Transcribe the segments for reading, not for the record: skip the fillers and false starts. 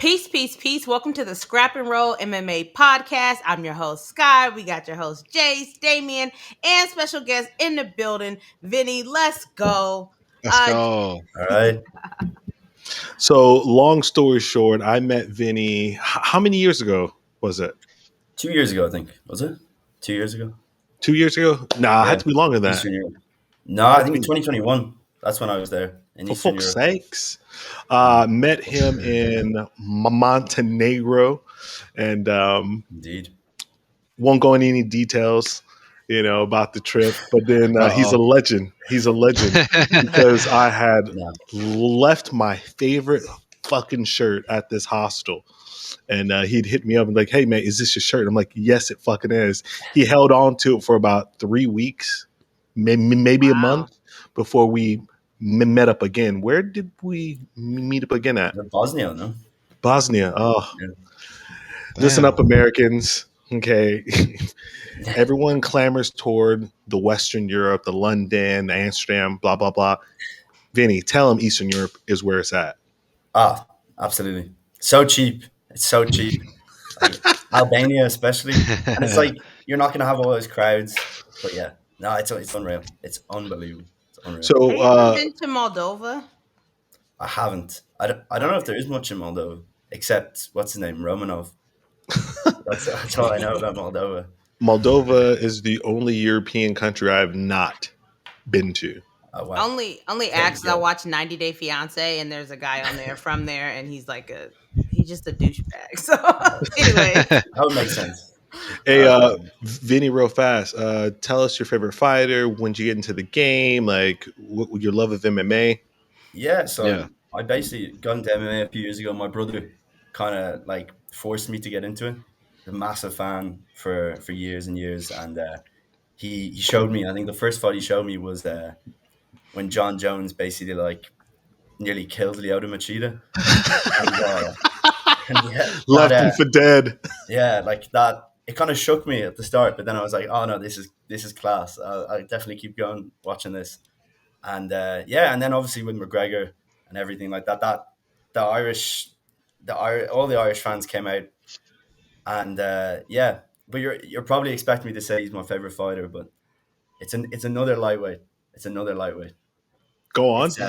Peace, peace, peace. Welcome to the Scrap and Roll MMA podcast. I'm your host, Sky. We got your host, Jace, Damien, and special guest in the building, Vinny. Let's go. Let's go. All right. So, long story short, I met Vinny. How many years ago was it? 2 years ago, I think. Was it? 2 years ago? 2 years ago? Nah, it had to be longer than that. Eastern Europe. No, I think 2021. That's when I was there in For Eastern fuck's Europe. sakes. Met him in Montenegro, and Indeed. won't go into any details, about the trip. But then he's a legend. He's a legend because I had left my favorite fucking shirt at this hostel. And he'd hit me up and like, hey, man, is this your shirt? I'm like, yes, it fucking is. He held on to it for about 3 weeks, maybe a month before we met up again. Where did we meet up again at? Bosnia, no? Bosnia. Oh, Yeah. Listen up, Americans. Okay. Everyone clamors toward the Western Europe, the London, the Amsterdam, blah, blah, blah. Vinny, tell him Eastern Europe is where it's at. Ah, absolutely. So cheap. It's so cheap. Like, Albania especially. And it's like, you're not going to have all those crowds. But yeah, no, it's unreal. It's unbelievable. It's unreal. So, have you ever been to Moldova? I haven't. I don't know if there is much in Moldova, except, what's his name? Romanov. That's all I know about Moldova. Moldova is the only European country I've not been to. Oh, wow. Only acts I watch 90 Day Fiance, and there's a guy on there from there, and he's just a douchebag. So anyway, That would make sense. Hey, Vinny, real fast. Tell us your favorite fighter. When did you get into the game? Like, what your love of MMA? Yeah, so I basically got into MMA a few years ago. My brother kind of like forced me to get into it. A massive fan for years and years, and he showed me. I think the first fight he showed me was when John Jones basically like nearly killed Lyoto Machida. Left him for dead. Yeah, like that. It kind of shook me at the start, but then I was like, "Oh no, this is class. I'll definitely keep going watching this." And and then obviously with McGregor and everything like that, all the Irish fans came out, and but you're probably expecting me to say he's my favorite fighter, but it's another lightweight. It's another lightweight. Go on. It's,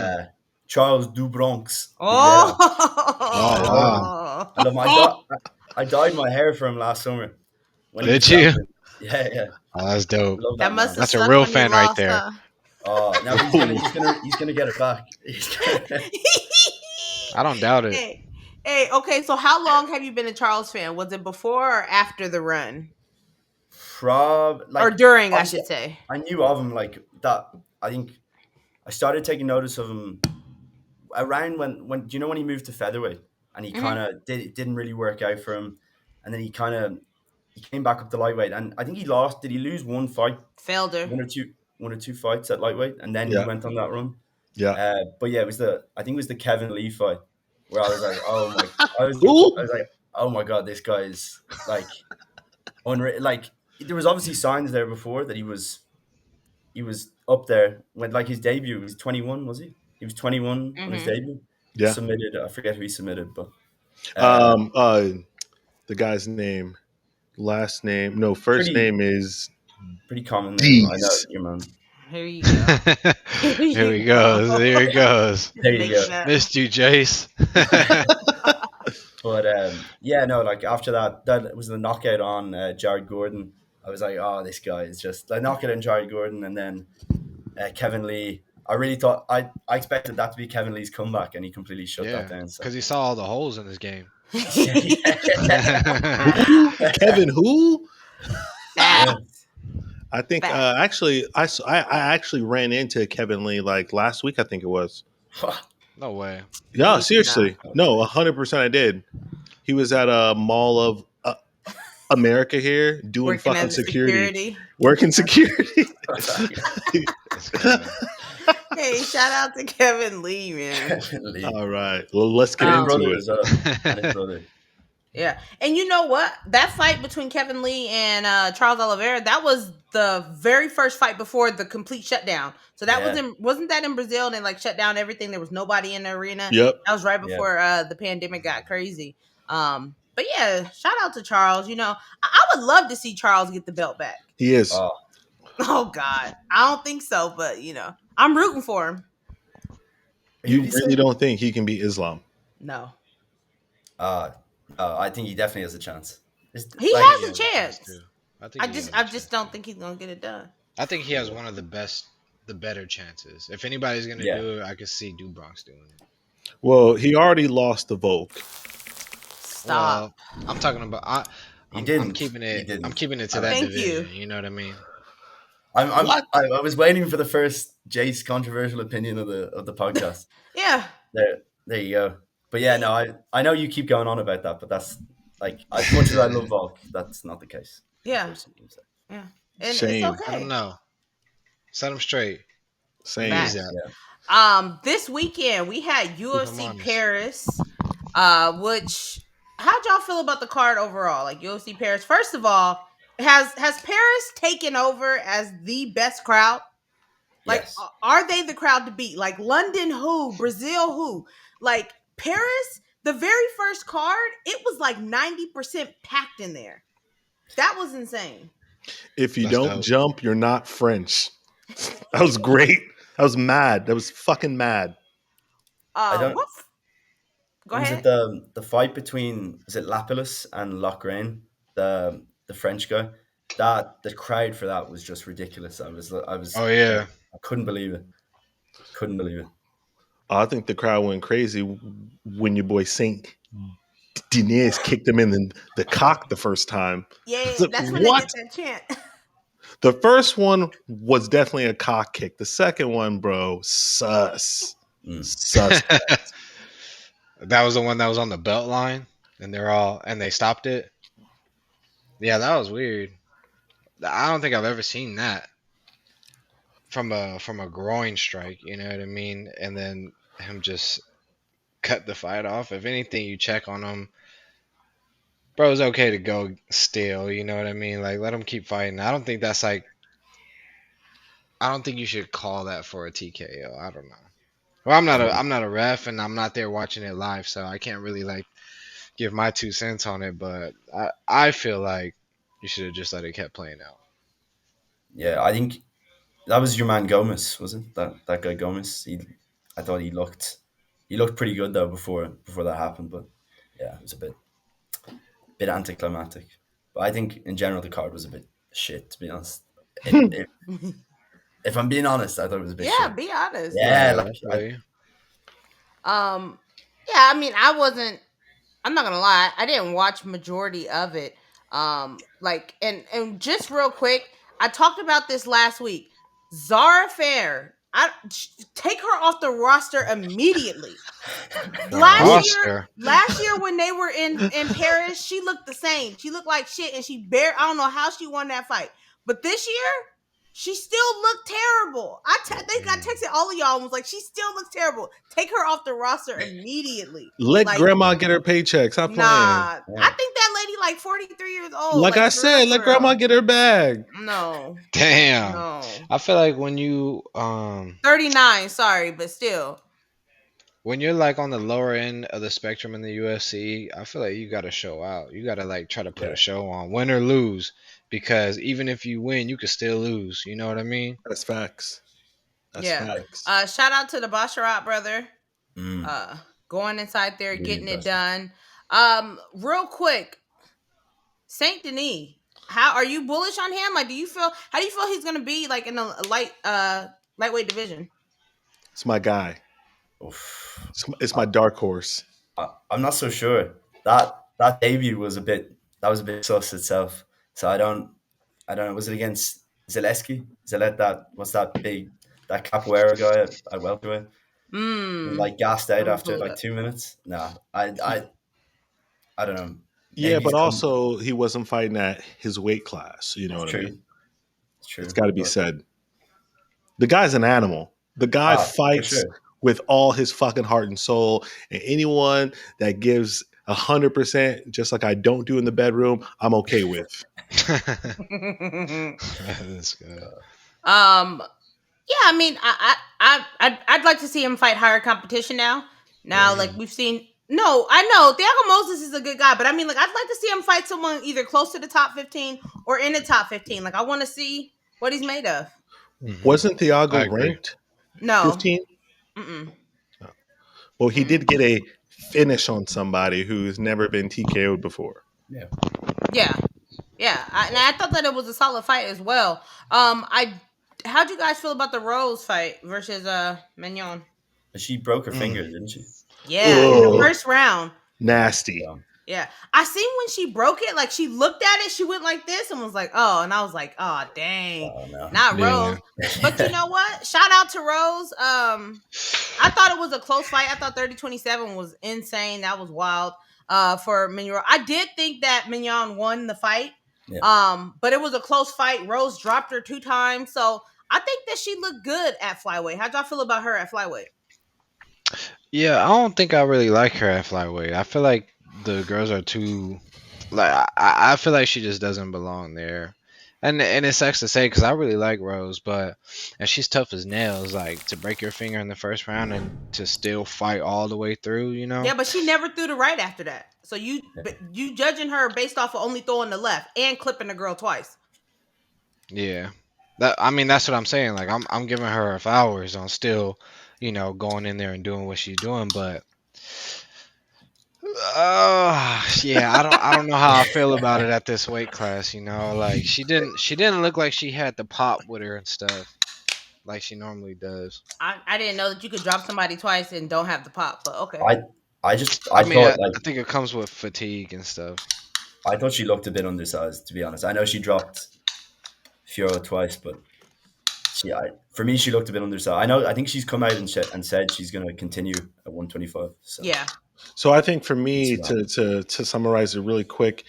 Charles Du Bronx. wow. I love him. I dyed my hair for him last summer. Did you? Yeah. Oh, that's dope. That's a real fan right there. Oh, now he's gonna get it back. I don't doubt it. Hey, okay. So, how long have you been a Charles fan? Was it before or after the run, or during? I should say. I knew of him like that. I think I started taking notice of him around when do you know when he moved to featherweight and he kind of didn't really work out for him, and then he came back up to lightweight, and I think he lost. Did he lose one fight? Failed her. One or two fights at lightweight, and then he went on that run. Yeah. But yeah, I think it was the Kevin Lee fight where I was like, oh my, I was like, oh my god, this guy is like unreal. Like there was obviously signs there before that he was up there when like his debut. He was 21, was he? He was 21 on his debut. Yeah. Submitted. I forget who he submitted, but the guy's name, last name, no, first name is pretty common name. I know your man. Here you go. Here he goes. There he goes. There you go. Missed you, Jace. But like after that was the knockout on Jared Gordon. I was like, oh, this guy is just like knockout on Jared Gordon, and then Kevin Lee. I really thought I expected that to be Kevin Lee's comeback, and he completely shut that down. Because he saw all the holes in his game. Kevin who? Yeah. I think actually I actually ran into Kevin Lee like last week. I think it was. No way. Yeah, seriously. No, 100% I did. He was at a Mall of America here doing Working fucking as security. Working security. Hey, shout out to Kevin Lee, man. Lee. All right. Well, let's get into it. And his brother. Yeah. And you know what? That fight between Kevin Lee and Charles Oliveira, that was the very first fight before the complete shutdown. So that wasn't that in Brazil and they like shut down everything? There was nobody in the arena. Yep. That was right before the pandemic got crazy. But yeah, shout out to Charles. You know, I would love to see Charles get the belt back. He is. Oh God. I don't think so, but you know, I'm rooting for him. You really don't think he can beat Islam? No. I think he definitely has a chance. He has a chance. I just don't think he's gonna get it done. I think he has one of the better chances. If anybody's gonna do it, I could see Dubronx doing it. Well, he already lost the Volk. Stop. Well, I'm talking about. I'm keeping it to that division. You know what I mean? I was waiting for the first Jace controversial opinion of the podcast. Yeah. There you go. But yeah, no, I know you keep going on about that, but that's like as much as I love Volk, that's not the case. Yeah. Yeah. And Shame. it's okay. I don't know. Set him straight. Same. This weekend we had UFC Paris, which how'd y'all feel about the card overall? Like UFC Paris. First of all, has Paris taken over as the best crowd? Like, are they the crowd to beat? Like London, who? Brazil, who? Like Paris, the very first card, it was like 90% packed in there. That was insane. If you don't jump, you're not French. That was great. I was mad. That was fucking mad. Go ahead. Was it the fight between Lapillus and Lochrain, the French guy? That the crowd for that was just ridiculous. I was. Oh yeah. I couldn't believe it. I think the crowd went crazy when your boy Saint Denis kicked him in the cock the first time. Yeah, that's when they did that chant. The first one was definitely a cock kick. The second one, bro, sus. Sus. That was the one that was on the belt line, and they stopped it. Yeah, that was weird. I don't think I've ever seen that from a groin strike. You know what I mean? And then him just cut the fight off. If anything, you check on him. Bro, it's okay to go still. You know what I mean? Like, let him keep fighting. I don't think that's like. I don't think you should call that for a TKO. I don't know. Well, I'm not a ref, and I'm not there watching it live, so I can't really like give my 2 cents on it. But I feel like you should have just let it kept playing out. Yeah, I think that was your man Gomez, was it? That guy Gomez. I thought he looked pretty good though before that happened, but yeah, it was a bit anticlimactic. But I think in general the card was a bit shit, to be honest. If I'm being honest, I thought it was a bit shit. Yeah, be honest. Yeah, I mean, I'm not gonna lie, I didn't watch majority of it. And just real quick, I talked about this last week. Zara Fair, take her off the roster immediately. Last year when they were in Paris, she looked the same. She looked like shit, and I don't know how she won that fight. But this year, she still looked terrible. I texted all of y'all and was like, she still looks terrible. Take her off the roster immediately. Let grandma get her paycheck. Stop playing. Nah, I think that lady like 43 years old. Like I said, let grandma get her bag. No. Damn. No. I feel like when you 39, sorry, but still. When you're like on the lower end of the spectrum in the UFC, I feel like you got to show out. You got to like try to put a show on, win or lose. Because even if you win, you could still lose. You know what I mean? That's facts. Facts. Shout out to the Basharat brother. Going inside there, really getting it done. Real quick, Saint Denis. How are you bullish on him? Like, how do you feel he's gonna be like in the lightweight division? It's my guy. It's my dark horse. I'm not so sure. That debut was a bit sus itself. So I don't know. Was it against Zaleski? What's that big, that capoeira guy at welterweight? Like gassed out after like 2 minutes? No, I don't know. Yeah, but also he wasn't fighting at his weight class. You know what I mean? It's true. It's got to be said. The guy's an animal. The guy fights with all his fucking heart and soul. And anyone that gives 100%, just like I don't do in the bedroom, I'm okay with. That's good. Yeah, I mean, I'd like to see him fight higher competition now. Now, like we've seen. No, I know Thiago Moses is a good guy, but I mean, like, I'd like to see him fight someone either close to the top 15 or in the top 15. Like, I want to see what he's made of. Wasn't I Thiago agree. ranked No. 15? Mm-mm. Well, he did get a finish on somebody who's never been TKO'd before. Yeah. And I thought that it was a solid fight as well. How'd you guys feel about the Rose fight versus Mignon? She broke her finger, didn't she? Yeah, in the first round. Nasty. Yeah. I seen when she broke it, like she looked at it, she went like this and was like, oh, and I was like, oh dang. Oh, no. Not Rose. But you know what? Shout out to Rose. I thought it was a close fight. I thought 30-27 was insane. That was wild for Mignon. I did think that Mignon won the fight. Yeah. But it was a close fight. Rose dropped her 2 times. So I think that she looked good at flyweight. How'd y'all feel about her at flyweight? Yeah, I don't think I really like her at flyweight. I feel like the girls are too, like, I feel like she just doesn't belong there. And it sucks to say because I really like Rose, and she's tough as nails. Like, to break your finger in the first round and to still fight all the way through, you know? Yeah, but she never threw the right after that. So you judging her based off of only throwing the left and clipping the girl twice. Yeah, that's what I'm saying. Like, I'm giving her flowers on still, going in there and doing what she's doing, but. Yeah, I don't know how I feel about it at this weight class, like she didn't look like she had the pop with her and stuff like she normally does. I didn't know that you could drop somebody twice and don't have the pop, but okay. I think it comes with fatigue and stuff. I thought she looked a bit undersized, to be honest. I know she dropped Fiora twice, but for me, she looked a bit undersized. I think she's come out and said she's going to continue at 125. So. Yeah. So I think for me, to summarize it really quick,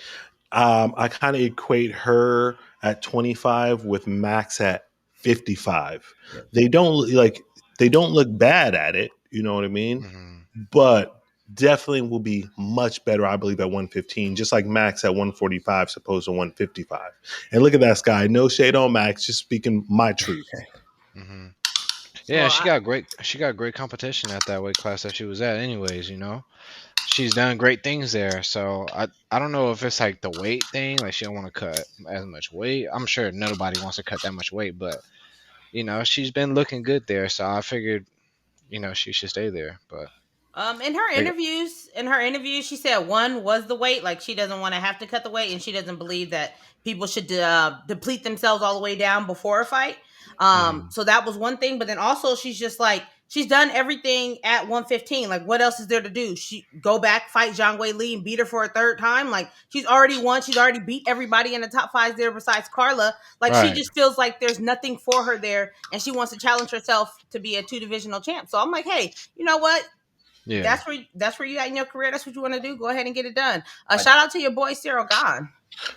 I kind of equate her at 25 with Max at 55. Yeah. They don't look bad at it, you know what I mean? Mm-hmm. But definitely will be much better, I believe, at 115, just like Max at 145, supposed to 155. And look at that guy. No shade on Max, just speaking my truth. Mm-hmm. Yeah, she got great competition at that weight class that she was at anyways, She's done great things there. So I don't know if it's like the weight thing, like she don't want to cut as much weight. I'm sure nobody wants to cut that much weight, but she's been looking good there. So I figured, she should stay there. But in her interviews, she said 1 was the weight. Like, she doesn't want to have to cut the weight, and she doesn't believe that people should deplete themselves all the way down before a fight. So that was one thing. But then also she's just like, she's done everything at 115. Like, what else is there to do? She go back, fight Zhang Weili, and beat her for a 3rd time. Like, she's already won. She's already beat everybody in the top 5 there besides Carla. Like, right. She just feels like there's nothing for her there, and she wants to challenge herself to be a 2 divisional champ. So I'm like, hey, you know what? Yeah, that's where you at in your career. That's what you want to do. Go ahead and get it done. Shout out to your boy CIRYL GANE.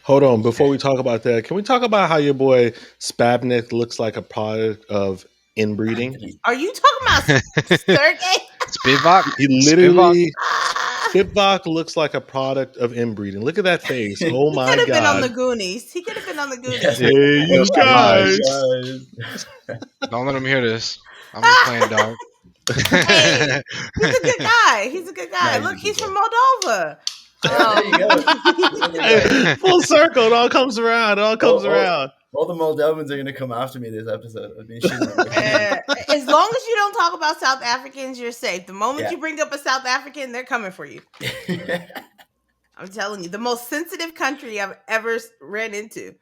Hold on, before we talk about that, can we talk about how your boy Spavnik looks like a product of inbreeding? Are you talking about Sergey? SPIVAC? He literally SPIVAC looks like a product of inbreeding. Look at that face. Oh my God. He could have been on the Goonies. He could have been on the Goonies. Hey, you guys. Don't let him hear this. I'm just playing dog. Hey, he's a good guy. Nice. Look, he's from Moldova. There you go. Full circle. It all comes around. All the Moldovans are going to come after me this episode. As long as you don't talk about South Africans, you're safe. The moment you bring up a South African, they're coming for you. I'm telling you, the most sensitive country I've ever ran into.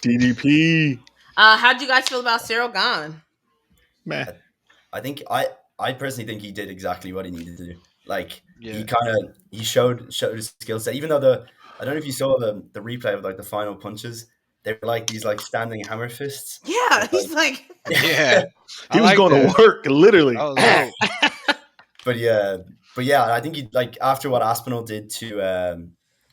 DDP. How'd you guys feel about CIRYL GANE? Man. I think I personally think he did exactly what he needed to do. Like, he showed his skill set. Even though I don't know if you saw the replay of like the final punches, they were like these like standing hammer fists. Yeah, he's like he was going to work literally. But yeah, I think he, like, after what Aspinall did to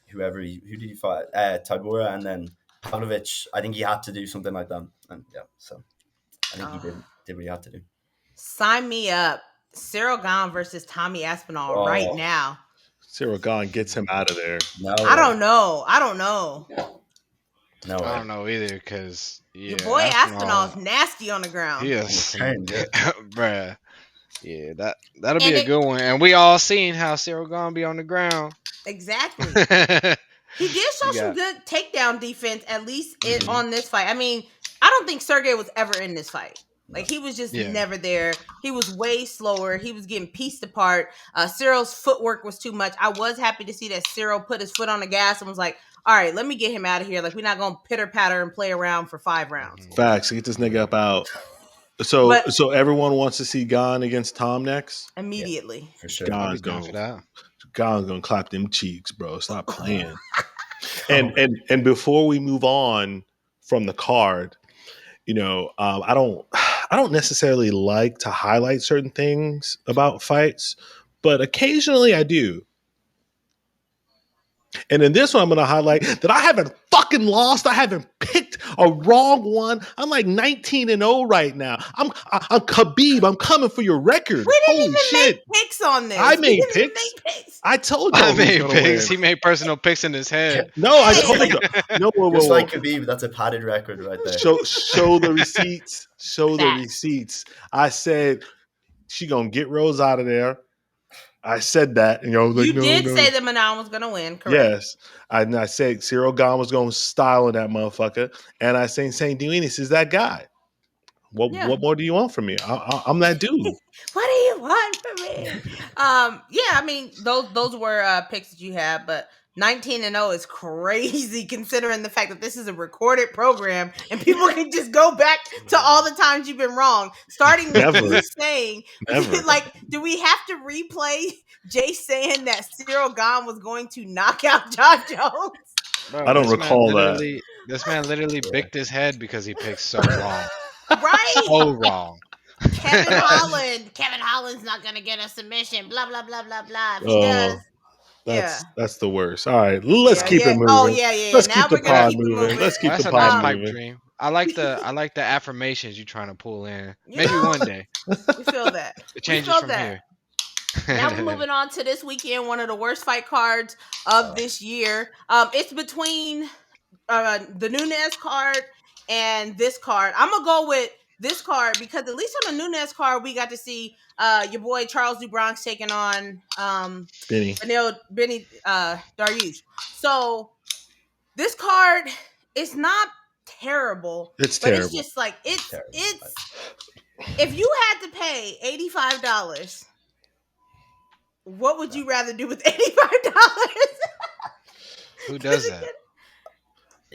who did he fight? Tybura and then Pavlovich, I think he had to do something like that. And so I think he did what he had to do. Sign me up. CIRYL GANE versus Tommy Aspinall right now. CIRYL GANE gets him out of there. No, I don't know. No I way. don't know either because Your boy Aspinall's nasty on the ground. He is, Turned, yeah. bruh. Yeah, that'll be And a good one, and we all seen how CIRYL GANE be on the ground. Exactly. He did show some good takedown defense, at least on this fight. I mean, I don't think Sergey was ever in this fight. Like, he was just never there. He was way slower. He was getting pieced apart. CIRYL's footwork was too much. I was happy to see that CIRYL put his foot on the gas and was like, all right, let me get him out of here. Like, we're not going to pitter-patter and play around for 5 rounds. Facts. Get this nigga up out. So everyone wants to see GANE against Tom next? Immediately. Yeah, for sure. GANE's gonna clap them cheeks, bro. Stop playing. And before we move on from the card, you know, I don't necessarily like to highlight certain things about fights, but occasionally I do. And in this one, I'm going to highlight that I haven't fucking lost. I haven't picked a wrong one. I'm like 19-0 right now. I'm Khabib. I'm coming for your record. We didn't even make picks on this. I made picks. I told you I made picks. He made personal picks in his head. No, I told you. No, just like Khabib, that's a padded record right there. Show the receipts. Show the receipts. I said she gonna get Rose out of there. I said that, you know. Like, you did say that Manel was going to win, correct? Yes. I said CIRYL GANE was going to style in that motherfucker. And I said, St. Duenis is that guy. What more do you want from me? I'm that dude. What do you want from me? I mean, those were picks that you had, but 19-0 is crazy considering the fact that this is a recorded program and people can just go back to all the times you've been wrong. Starting with you saying, like, do we have to replay Jay saying that CIRYL GANE was going to knock out John Jones? Bro, I don't recall that. This man literally bicked his head because he picked so wrong. Right? So wrong. Kevin Holland's not going to get a submission, blah, blah, blah, blah, blah. If he does. That's the worst. All right, let's keep it moving. Oh yeah. Let's now keep the pod moving. Let's keep the pod moving. Pipe dream. I like the affirmations you're trying to pull in. Maybe one day. We feel that. It changes from here. Now we're moving on to this weekend, one of the worst fight cards of this year. It's between the Nunes card and this card. I'm gonna go with this card because at least on the Nunes card we got to see your boy Charles do Bronx taking on Benny Dariush. So this card is not terrible. It's terrible. It's just like it's if you had to pay $85, what would you rather do with $85? Who does that?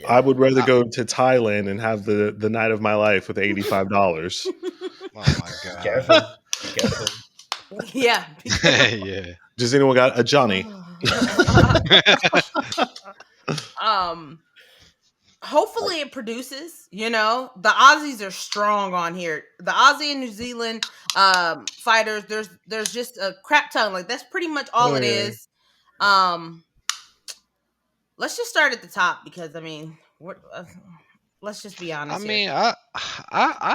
I would rather go to Thailand and have the night of my life with $85. Oh my god! Careful. Yeah. Yeah. Does anyone got a Johnny? Hopefully it produces. You know, the Aussies are strong on here. The Aussie and New Zealand fighters. There's just a crap ton. Like that's pretty much all it is. Let's just start at the top because I mean, let's just be honest. I mean, I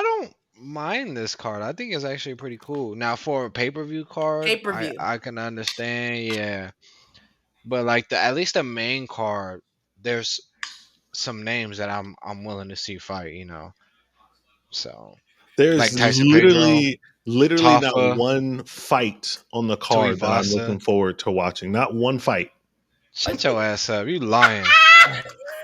don't mind this card. I think it's actually pretty cool. Now for a pay-per-view card, I can understand, yeah. But like at least the main card, there's some names that I'm willing to see fight, you know. So there's like Tyson, literally Tafa, not one fight on the card that I'm looking forward to watching. Not one fight. Shut your ass up. You lying.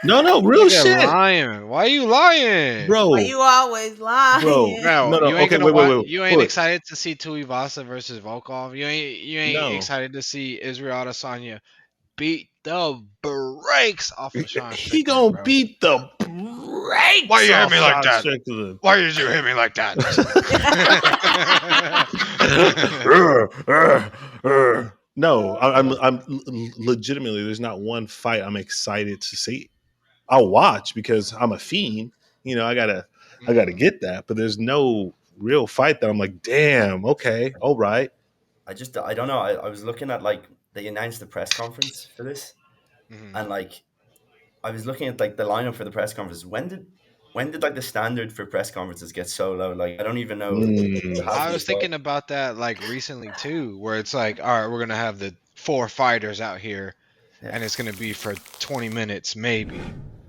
No, real shit. Lying. Why are you lying? Bro. Why you always lying? Bro, no. You ain't wait. You ain't excited to see Tuivasa versus Volkov. You ain't excited to see Israel Adesanya beat the brakes off of Sean Strickland. He gonna beat the brakes. Why you hit me like that? Strickland. Why did you hit me like that? No, I'm legitimately. There's not one fight I'm excited to see. I'll watch because I'm a fiend. You know, I gotta get that. But there's no real fight that I'm like, damn, okay, all right. I don't know. I was looking at like they announced the press conference for this, and like I was looking at like the lineup for the press conference. When did like the standard for press conferences get so low? Like I don't even know. I was thinking about that like recently too, where it's like, all right, we're gonna have the 4 fighters out here, and it's gonna be for 20 minutes maybe.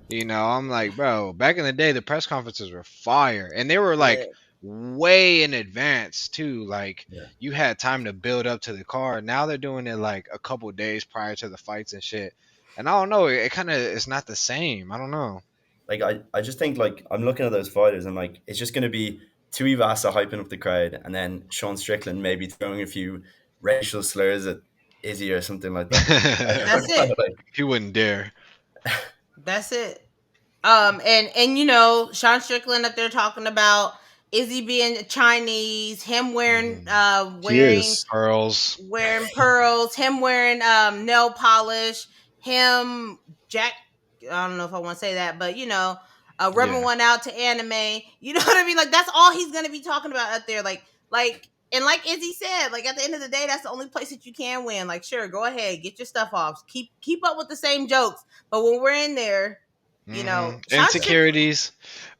You know, I'm like, bro, back in the day, the press conferences were fire, and they were like way in advance too. Like you had time to build up to the card. Now they're doing it like a couple days prior to the fights and shit. And I don't know, it kind of is not the same. I don't know. Like I just think like I'm looking at those fighters and like it's just going to be Tuivasa hyping up the crowd and then Sean Strickland maybe throwing a few racial slurs at Izzy or something like that. That's it. He wouldn't dare. That's it. And you know, Sean Strickland up there talking about Izzy being Chinese, him wearing pearls, him wearing nail polish, him Jack. I don't know if I want to say that, but you know, rubbing one out to anime. You know what I mean? Like that's all he's gonna be talking about out there. Like and like Izzy said, like at the end of the day, that's the only place that you can win. Like, sure, go ahead, get your stuff off, keep up with the same jokes, but when we're in there, you know, insecurities.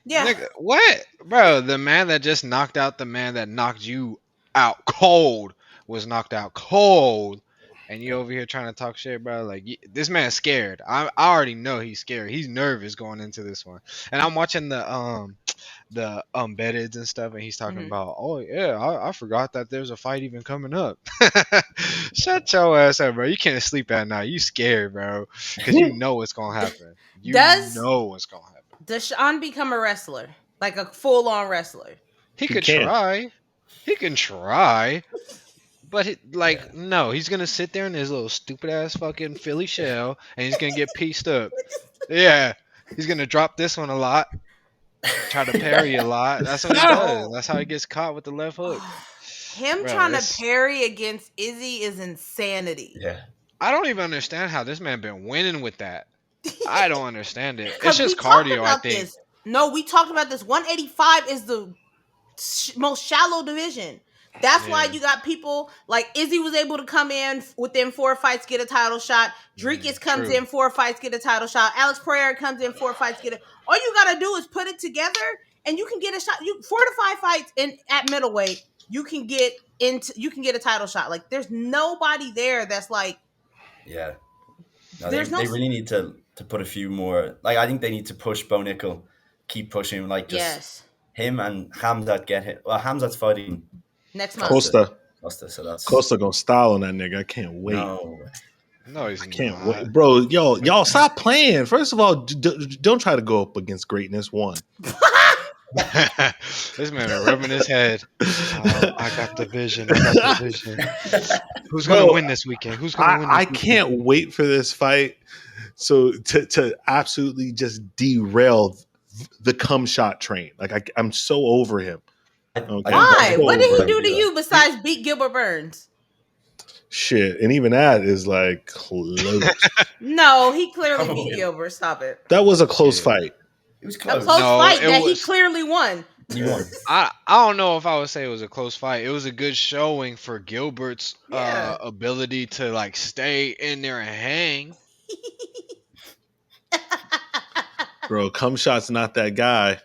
Yeah. Nigga, what, bro? The man that just knocked out the man that knocked you out cold was knocked out cold, and you over here trying to talk shit, bro. Like this man's scared. I already know he's scared. He's nervous going into this one. And I'm watching the embeddeds and stuff, and he's talking about, oh yeah, I forgot that there's a fight even coming up. Shut your ass up, bro. You can't sleep at night. You scared, bro, because you know what's gonna happen. You know what's gonna happen. Does Sean become a wrestler, like a full-on wrestler? He could try. He can try. But no, he's gonna sit there in his little stupid ass fucking Philly shell, and he's gonna get pieced up. Yeah, he's gonna drop this one a lot, try to parry a lot. That's what he does. That's how he gets caught with the left hook. Him trying to parry against Izzy is insanity. Yeah, I don't even understand how this man been winning with that. I don't understand it. It's just cardio, I think. No, we talked about this. 185 is the most shallow division. That's why you got people like Izzy was able to come in within 4 fights, get a title shot. Drinkus comes in 4 fights, get a title shot. Alex Pereira comes in 4 fights, get it. All you gotta do is put it together, and you can get a shot. 4 to 5 fights at middleweight, you can get a title shot. Like there's nobody there that's like, No, they really need to put a few more. Like I think they need to push Bo Nickel, keep pushing. Like just him and Hamzat get hit. Well, Hamzat's fighting next month. Costa, so that's Costa gonna style on that nigga. I can't wait. No, he's I can't wait, bro. Y'all stop playing. First of all, don't try to go up against greatness. One. This man is rubbing his head. I got the vision. Who's gonna win this weekend? Who's gonna win? I can't wait for this fight. So to absolutely just derail the cum shot train. Like I'm so over him. Okay? Why? What did he do to you besides beat Gilbert Burns? Shit, and even that is like close. No, he clearly beat Gilbert. Stop it. That was a close fight. It was close. A close fight that he clearly won. You won. I don't know if I would say it was a close fight. It was a good showing for Gilbert's ability to like stay in there and hang. Bro, cum shot's not that guy.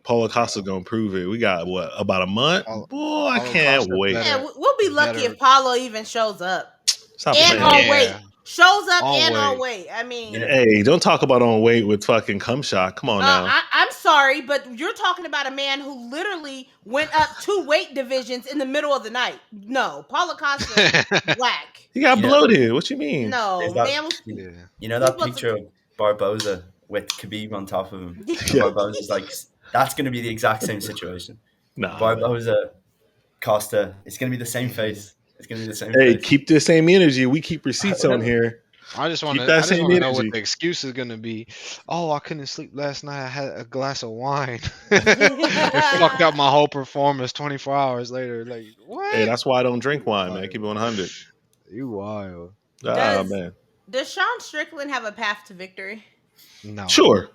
Paulo Costa's gonna prove it. We got about a month? Boy, I can't wait. Yeah, we'll be lucky if Paulo even shows up. Stop and on weight. Shows up and on weight. I mean, hey, don't talk about on weight with fucking cum shot. Come on now. I'm sorry, but you're talking about a man who literally went up 2 weight divisions in the middle of the night. No, Paulo Costa black. He got bloated. What you mean? No, man. You know that picture of Barboza with Khabib on top of him? Barboza's like, that's going to be the exact same situation. Nah, Barboza, Costa, it's going to be the same face. It's going to be the same face. Keep the same energy. We keep receipts on here. I just want to know what the excuse is going to be. Oh, I couldn't sleep last night. I had a glass of wine. It fucked up my whole performance 24 hours later. Like, what? Hey, that's why I don't drink wine, man. Keep it 100. You wild. Man. Does Sean Strickland have a path to victory? No. Sure.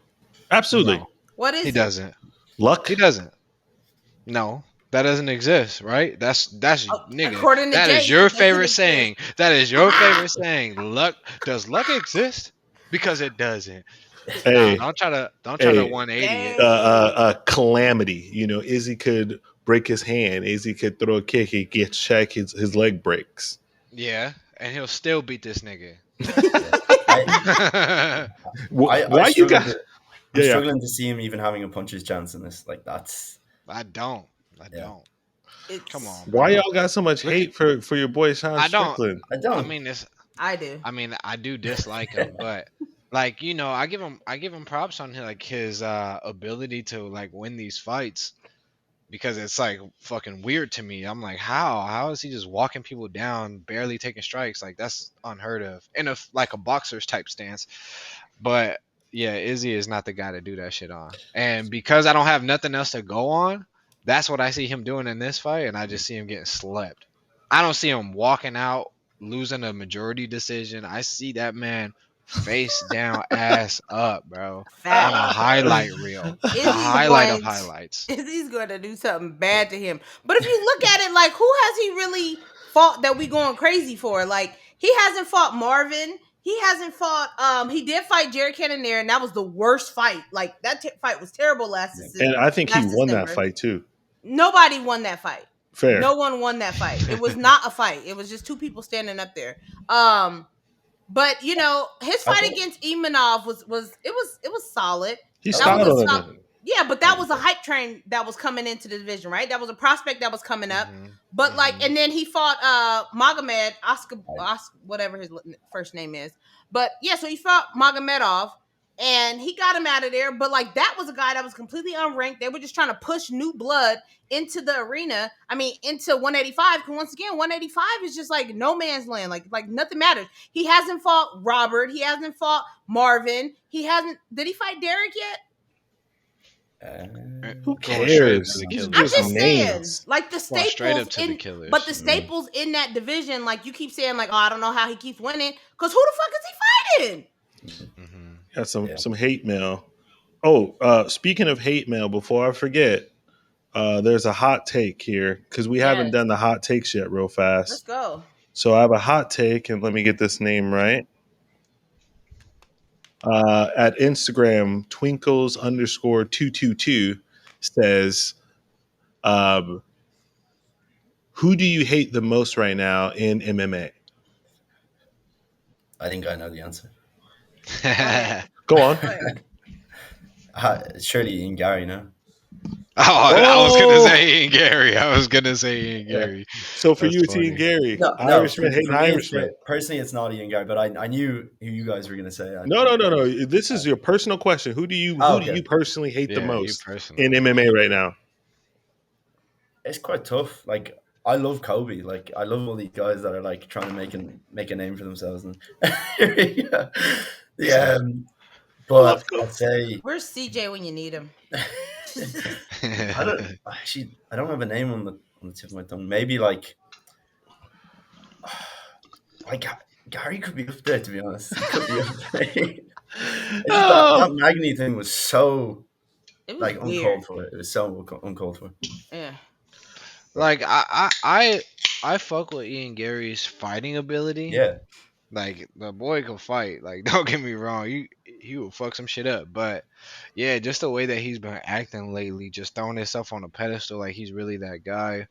Absolutely. No. What is he doesn't. Luck? He doesn't. No. That doesn't exist, right? That's nigga. That is your favorite saying. That is your favorite saying. Luck. Does luck exist? Because it doesn't. Hey, don't try to 180 it. Calamity. You know, Izzy could break his hand. Izzy could throw a kick. He gets checked. His leg breaks. Yeah, and he'll still beat this nigga. I struggling to see him even having a puncher's chance in this. Like that's. I don't. Come on. Why bro. y'all got so much hate for your boy Sean Strickland? I don't. I mean, I do. I mean, I do dislike him, but like I give him props on his ability to like win these fights, because it's like fucking weird to me. I'm like, how is he just walking people down, barely taking strikes? Like that's unheard of in a boxer's type stance. But yeah, Izzy is not the guy to do that shit on. And because I don't have nothing else to go on, that's what I see him doing in this fight, and I just see him getting slept. I don't see him walking out, losing a majority decision. I see that man face down, ass up, bro, on a highlight reel. A highlight of highlights. Izzy's going to do something bad to him. But if you look at it, like, who has he really fought that we going crazy for? Like, he hasn't fought Marvin. He hasn't fought. He did fight Jared Cannonier, and that was the worst fight. Like that fight was terrible last season. And I think he won that fight too. Nobody won that fight. Fair. No one won that fight. It was not a fight. It was just two people standing up there. But his fight against Imanov was solid. He started on it. Yeah, but that was a hype train that was coming into the division, right? That was a prospect that was coming up. Mm-hmm. But and then he fought Magomed Oscar, whatever his first name is. But yeah, so he fought Magomedov, and he got him out of there. But like that was a guy that was completely unranked. They were just trying to push new blood into the arena. I mean, into 185. Because once again, 185 is just like no man's land. Like nothing matters. He hasn't fought Robert. He hasn't fought Marvin. He hasn't. Did he fight Derek yet? Who cares? I'm just saying, like the staples straight up to the killers. But the staples in that division, like you keep saying, like, oh, I don't know how he keeps winning, because who the fuck is he fighting? Got some hate mail. Oh, speaking of hate mail, before I forget, there's a hot take here because we haven't done the hot takes yet. Real fast, let's go. So I have a hot take, and let me get this name right. At Instagram, Twinkles_222 says, who do you hate the most right now in MMA? I think I know the answer. Go on. Surely Ian Gary, no? I was gonna say Ian Gary. So for you, it's Ian Gary. No, Irishman hating Irishman. Personally, it's not Ian Gary, but I knew who you guys were gonna say. No. This is your personal question. Who do you personally hate the most in MMA right now? It's quite tough. Like I love Kape. Like I love all these guys that are like trying to make a name for themselves. And but I'd say, where's CJ when you need him? I don't have a name on the tip of my tongue. Maybe like Gary could be up there, to be honest. He could be up there. That Magni thing was so uncalled for. It was so uncalled for. Yeah. Like I fuck with Ian Gary's fighting ability. Yeah. Like the boy can fight. Like don't get me wrong, he will fuck some shit up. But yeah, just the way that he's been acting lately, just throwing himself on a pedestal like he's really that guy.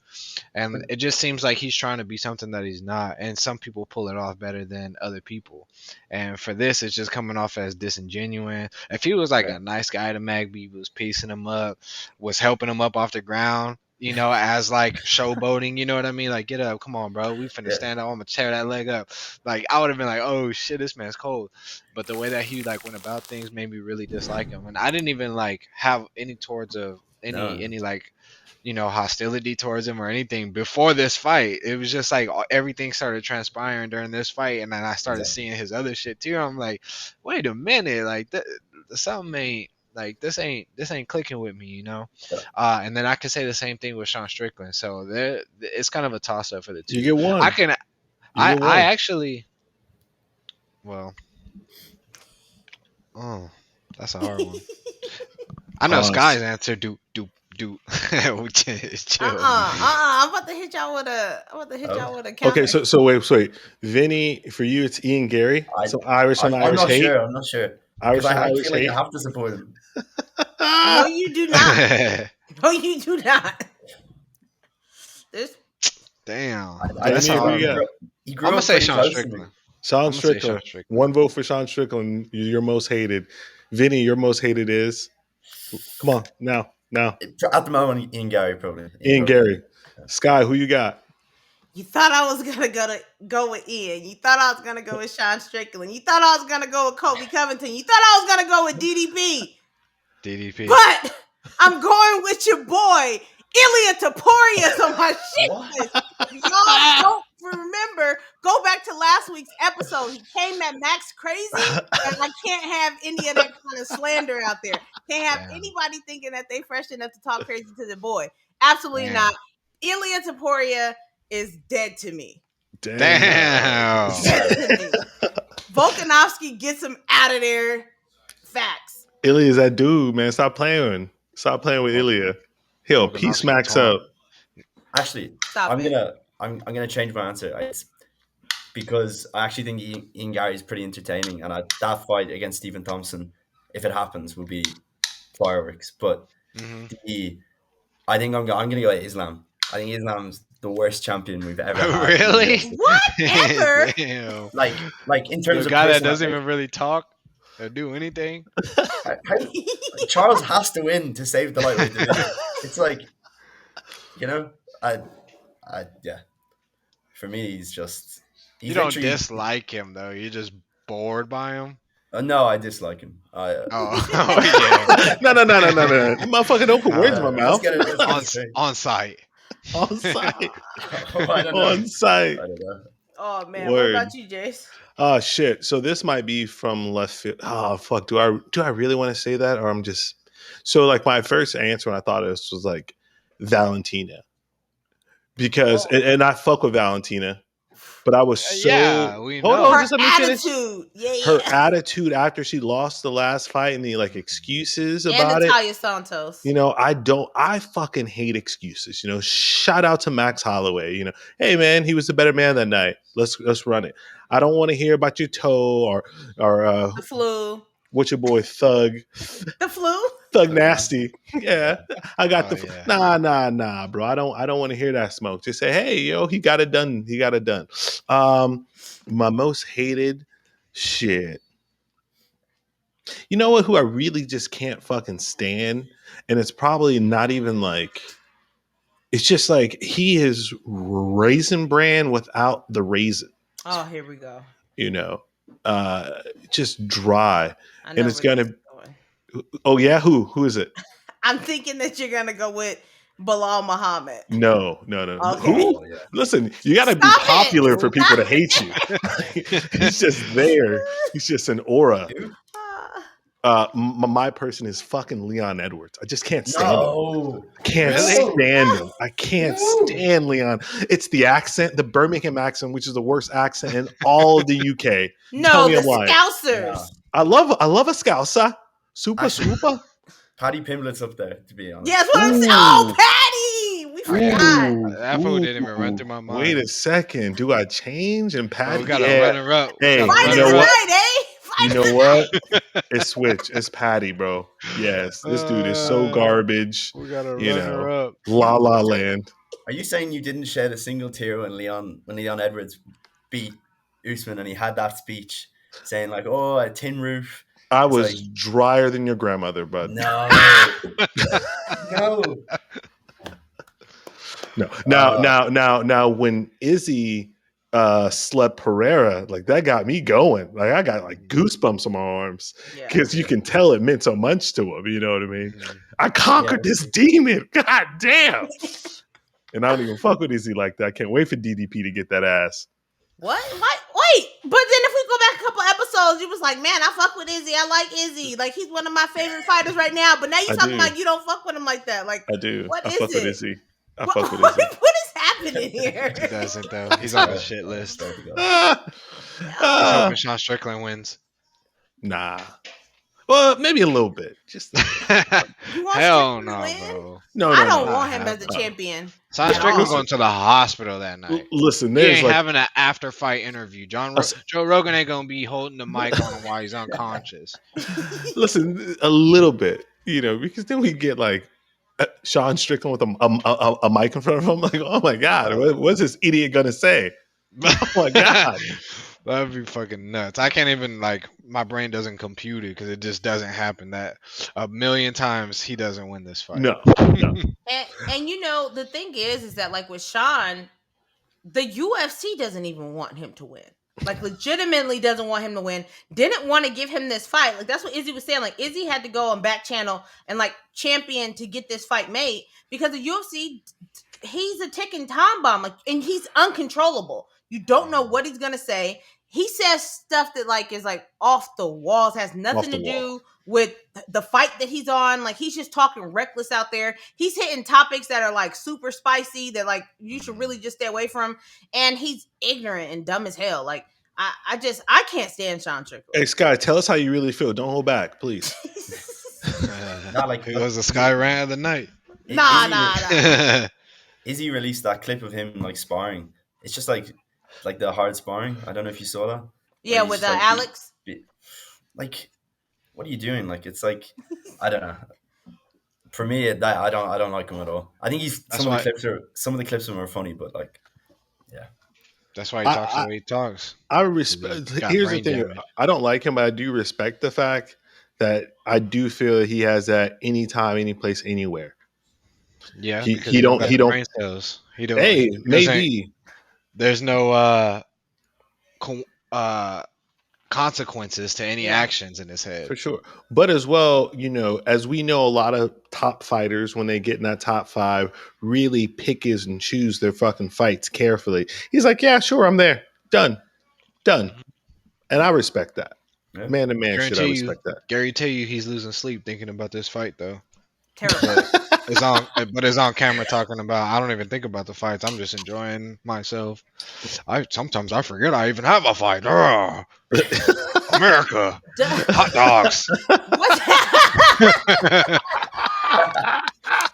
And it just seems like he's trying to be something that he's not. And some people pull it off better than other people. And for this, it's just coming off as disingenuous. If he was like a nice guy to Magby, was piecing him up, was helping him up off the ground, as like showboating, you know what I mean? Like, get up, come on, bro. We finna stand up. I'm gonna tear that leg up. Like, I would have been like, oh shit, this man's cold. But the way that he like went about things made me really dislike him. And I didn't even like have any hostility towards him or anything before this fight. It was just like everything started transpiring during this fight, and then I started seeing his other shit too. I'm like, wait a minute, like something ain't. Like this ain't clicking with me, and then I can say the same thing with Sean Strickland. So it's kind of a toss up for the two. You get one. I actually. Well. Oh, that's a hard one. I know Sky's answer. Do. Chill. I'm about to hit y'all with a counter. Okay, so wait. Vinny, for you, it's Ian Gary. So Irish on Irish hate. I'm not sure. I feel like I have to support him. No, you do not. No, you do not. Damn. I He I'm grew gonna up say pretty Sean close to me. Strickland. Sean I'm gonna say Sean Strickland. Strickland. 1 vote for Sean Strickland. Your most hated. Vinny, your most hated is? Come on, now. At the moment, Ian Gary probably. Ian Gary. Sky, who you got? You thought I was gonna go with Ian. You thought I was gonna go with Sean Strickland. You thought I was gonna go with Kobe Covington. You thought I was gonna go with DDP. DDP. But I'm going with your boy, Ilia Topuria on my shit list. If y'all don't remember, go back to last week's episode. He came at Max crazy, and I can't have any of that kind of slander out there. Can't have anybody thinking that they fresh enough to talk crazy to the boy. Absolutely not. Ilia Topuria is dead to me. Damn. Dead to me. Volkanovski gets him out of there. Facts. Ilya's that dude, man. Stop playing with Ilya. He'll piece Max up. Actually, I'm gonna change my answer. It's because I actually think Ian Gary is pretty entertaining, and that fight against Stephen Thompson, if it happens, will be fireworks. But I think I'm gonna go with Islam. I think Islam's the worst champion we've ever had. Really? Whatever. Damn. Like in terms the of guy that doesn't even really talk or do anything. Charles has to win to save the lightweight division. It's like, you know, yeah. For me, he's you don't dislike him though. You're just bored by him. No, I dislike him. Yeah. No. Motherfucker, don't put words in my mouth. On site. On site. I don't know. On site. I don't know. Oh man, what about you, Jace? Oh shit. So this might be from left field. Oh fuck. Do I really want to say that, or I'm just so like my first answer when I thought this was like Valentina, because and I fuck with Valentina, but I was so we hold know. on, Her just let me finish. attitude, Her attitude after she lost the last fight and the like excuses about and Natalia it. Santos. You know, I fucking hate excuses. You know, shout out to Max Holloway. You know, hey man, he was the better man that night. Let's run it. I don't want to hear about your toe or the flu. What's your boy Thug? The flu? Thug Nasty. Yeah. I got Nah, bro. I don't want to hear that smoke. Just say, hey, yo, he got it done. My most hated shit. You know what? Who I really just can't fucking stand, and it's probably not even like. It's just like he is Raisin Bran without the raisin. Oh, here we go. You know, just dry, and it's gonna. Oh yeah, who is it? I'm thinking that you're gonna go with Bilal Muhammad. No. Okay. Who? Yeah. Listen, you gotta be popular for people to hate you. He's just there. He's just an aura. My person is fucking Leon Edwards. I just can't stand him. I can't stand Leon. It's the accent, the Birmingham accent, which is the worst accent in all of the UK. No, the Scousers. Yeah. I love a Scouser. Super. Paddy Pimblett's up there, to be honest. Yes, what I'm saying. Oh, Paddy! We forgot. That fool didn't even run through my mind. Wait a second. Do I change? And Paddy? We got to run her up. Hey, you know what? You know what? It's switch. It's Paddy, bro. Yes, this dude is so garbage. We gotta run her up. La La Land. Are you saying you didn't shed a single tear when Leon Edwards beat Usman and he had that speech saying like, "Oh, a tin roof"? I was like, drier than your grandmother, bud. No. Now, when Izzy slept Pereira, like that got me going. Like I got like goosebumps on my arms because you can tell it meant so much to him. You know what I mean? I conquered this demon. God damn! And I don't even fuck with Izzy like that. I can't wait for DDP to get that ass. What? Wait. But then if we go back a couple episodes, you was like, man, I fuck with Izzy. I like Izzy. Like he's one of my favorite fighters right now. But now you're talking about you don't fuck with him like that. Like I do. I fuck with Izzy. What is happening here? He doesn't though. He's on the shit list. Hoping Sean Strickland wins. Nah. Well, maybe a little bit. Just hell no, bro. No, I don't want him as a champion. Sean Strickland's going to the hospital that night. Listen, he ain't having an after fight interview. Joe Rogan ain't going to be holding the mic on him while he's unconscious. Listen, a little bit, you know, because then we get like Sean Strickland with a mic in front of him. Like, oh my god, what's this idiot gonna say? Oh my god. That'd be fucking nuts. I can't even my brain doesn't compute it because it just doesn't happen. That a million times he doesn't win this fight. No. And the thing is that like with Sean, the UFC doesn't even want him to win. Like legitimately doesn't want him to win. Didn't want to give him this fight. Like that's what Izzy was saying. Like Izzy had to go on back channel and like champion to get this fight made because the UFC, he's a ticking time bomb. Like, and he's uncontrollable. You don't know what he's gonna say. He says stuff that like is like off the walls, has nothing to do with the fight that he's on. Like he's just talking reckless out there. He's hitting topics that are like super spicy that like you should really just stay away from. And he's ignorant and dumb as hell. Like I can't stand Sean Strickland. Hey Sky, tell us how you really feel. Don't hold back, please. Not like it was a Sky rant of the night. Nah. Izzy released that clip of him like sparring. It's just like the hard sparring. I don't know if you saw that. Yeah, with like, Alex. Like, what are you doing? Like, it's like I don't know. For me, I don't like him at all. I think some of the clips of him are funny, but like, yeah. That's why he talks the way he talks. I respect. Here's the thing: I don't like him, but I do respect the fact that I do feel he has that anytime, any place, anywhere. Yeah, he don't. Brain cells. He don't. Hey, maybe there's no consequences to any actions in his head. For sure. But as well, as we know, a lot of top fighters, when they get in that top 5, really pick and choose their fucking fights carefully. He's like, yeah, sure, I'm there. Done. And I respect that. Yeah. Man to man shit, I respect that. Guarantee you he's losing sleep thinking about this fight, though. Terrible. It's on camera talking about, I don't even think about the fights. I'm just enjoying myself. Sometimes I forget I even have a fight. America. Hot dogs. What's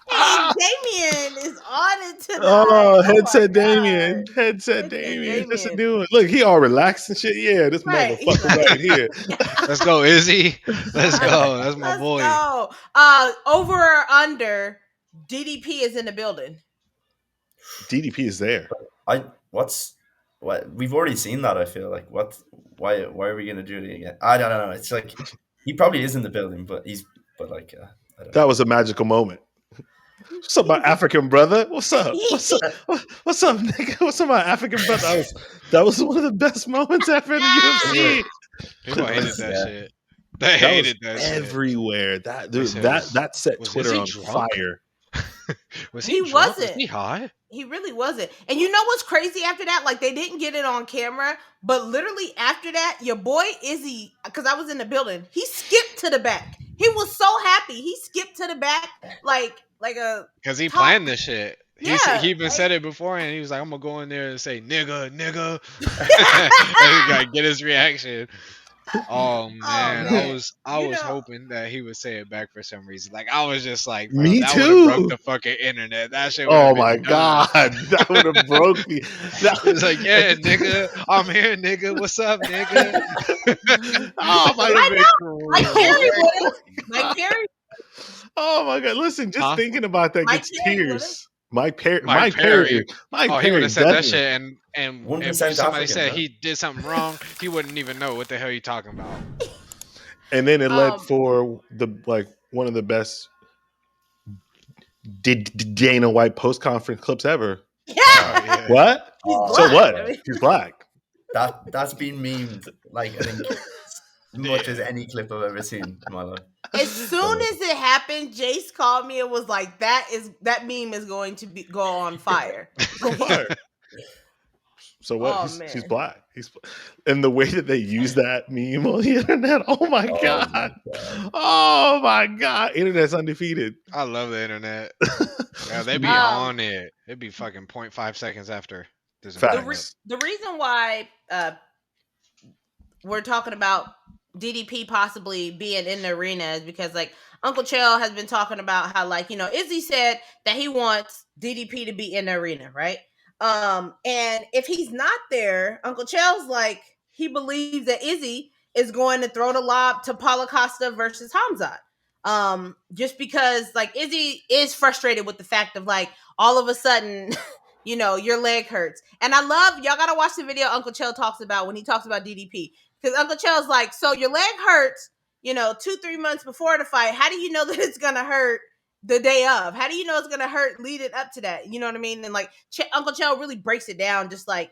Hey, Damien is on it tonight. Oh, headset Damien. Headset Damien. That's a new one. Look, he all relaxed and shit. Yeah, this motherfucker right here. Let's go, Izzy. Let's go. That's my boy. Go. Over or under, DDP is in the building. DDP is there. We've already seen that. I feel like why are we gonna do it again? I don't know. It's like he probably is in the building, but that was a magical moment. What's up, my African brother? What's up? What's up, nigga? What's up, my African brother? That was one of the best moments ever in the UFC. People hated that shit. They hated that shit everywhere. That set Twitter on fire. He wasn't. Was he high? He really wasn't. And you know what's crazy after that? Like, they didn't get it on camera, but literally after that, your boy Izzy, because I was in the building, he skipped to the back. He was so happy. He skipped to the back like a... Because he planned this shit. He even said it before, and he was like, I'm going to go in there and say, nigga. And he got to get his reaction. Oh man, I was hoping that he would say it back for some reason. Like I was just like, me that too. Broke the fucking internet. That shit. Oh my god, that would have broke me. It was like, yeah, nigga, I'm here, nigga. What's up, nigga? Oh my god, like Perry. Oh my god, listen, just thinking about that gets tears. Mike Perry. He would have said that shit, and if somebody said he did something wrong, he wouldn't even know what the hell you talking about. And then it led for one of the best Dana White post conference clips ever. Yeah. What? So what? He's black. That's been memed I think as much as any clip I've ever seen in my life. As soon as it happened, Jace called me and was like, that meme is going to go on fire. So what? He's black. And the way that they use that meme on the internet, oh my god. Oh my god. Internet's undefeated. I love the internet. Yeah, they be on it. It'd be fucking 0.5 seconds after. The reason why we're talking about DDP possibly being in the arena is because Uncle Chael has been talking about how Izzy said that he wants DDP to be in the arena, right? And if he's not there, Uncle Chael's he believes that Izzy is going to throw the lob to Paulo Costa versus Hamzat. Just because Izzy is frustrated with the fact of all of a sudden your leg hurts. And I love, y'all gotta watch the video Uncle Chell talks about when he talks about DDP. Because Uncle Chell's like, so your leg hurts, 2-3 months before the fight. How do you know that it's gonna hurt the day of? How do you know it's gonna hurt leading up to that? You know what I mean? And like Uncle Chell really breaks it down, just like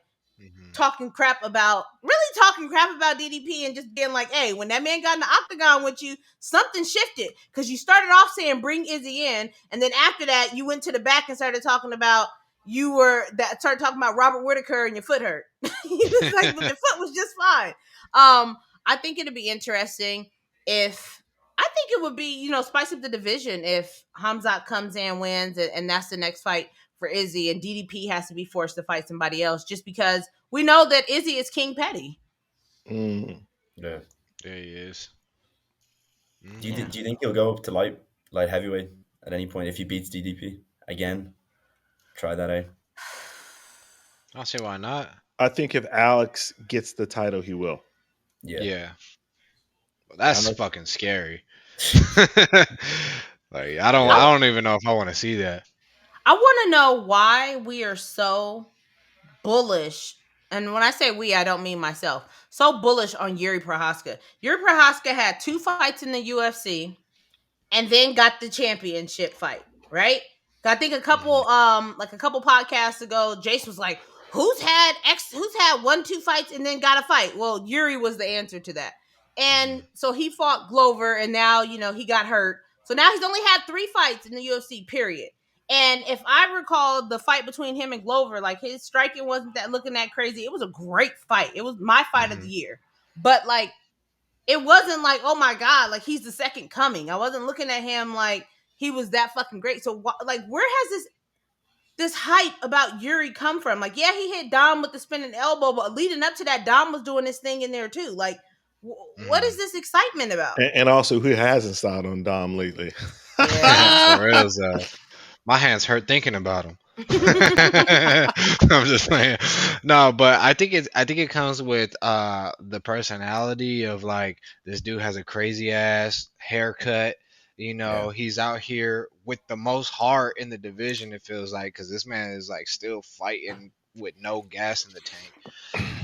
talking crap about DDP and just being like, hey, when that man got in the octagon with you, something shifted. Because you started off saying bring Izzy in, and then after that, you went to the back and started talking about Robert Whitaker and your foot hurt. It's like, but the foot was just fine. I think it'd be interesting I think it would be, spice up the division if Khamzat comes in, wins, and that's the next fight for Izzy, and DDP has to be forced to fight somebody else just because we know that Izzy is King Petty. Yeah, there he is. Do you think he'll go up to light heavyweight at any point if he beats DDP again? Try that out. I'll say why not. I think if Alex gets the title, he will. Yeah. Well, that's fucking scary. Like I don't even know if I want to see that. I want to know why we are so bullish, and when I say we, I don't mean myself. So bullish on Jiri Prochazka. Jiri Prochazka had 2 fights in the UFC, and then got the championship fight. Right? I think a couple podcasts ago, Jace was like, "Who's had 1-2 fights and then got a fight?" Well, Jiri was the answer to that, and so he fought Glover, and now he got hurt. So now he's only had 3 fights in the UFC. Period. And if I recall the fight between him and Glover, like his striking wasn't looking that crazy. It was a great fight. It was my fight of the year. But like, it wasn't like, oh my God, like he's the second coming. I wasn't looking at him like he was that fucking great. So like, where has this hype about Jiri come from? Like, yeah, he hit Dom with the spinning elbow, but leading up to that, Dom was doing this thing in there too. Like, what is this excitement about? And also, who hasn't started on Dom lately? Yeah, for real, my hands hurt thinking about him. I'm just playing. No, but I think it comes with the personality of like this dude has a crazy ass haircut. He's out here with the most heart in the division. It feels like because this man is like still fighting with no gas in the tank.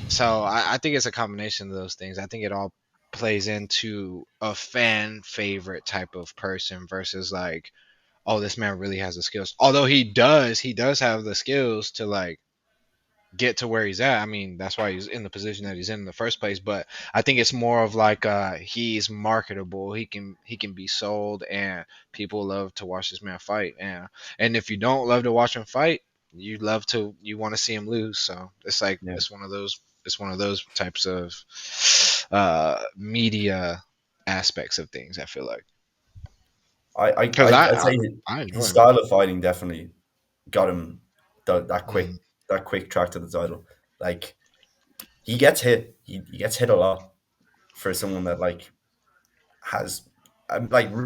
So I think it's a combination of those things. I think it all plays into a fan favorite type of person versus like, oh, this man really has the skills. Although he does have the skills to like get to where he's at. I mean, that's why he's in the position that he's in the first place. But I think it's more of like he's marketable. He can be sold, and people love to watch this man fight. And if you don't love to watch him fight, you want to see him lose. So it's like it's one of those types of media aspects of things. I feel like. I'd say his style of fighting definitely got him that quick track to the title. Like he gets hit, he gets hit a lot for someone that like has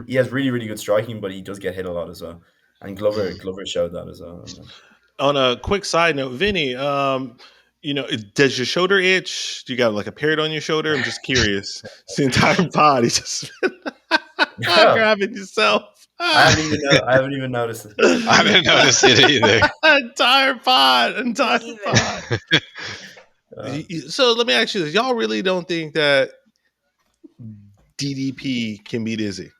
he has really really good striking, but he does get hit a lot as well. And Glover showed that as well. On a quick side note, Vinny, does your shoulder itch? Do you got like a parrot on your shoulder? I'm just curious. It's the entire pod. He's just grabbing yourself. I haven't even noticed it. I didn't notice it either. entire pod. So let me ask you this: y'all really don't think that DDP can beat Izzy?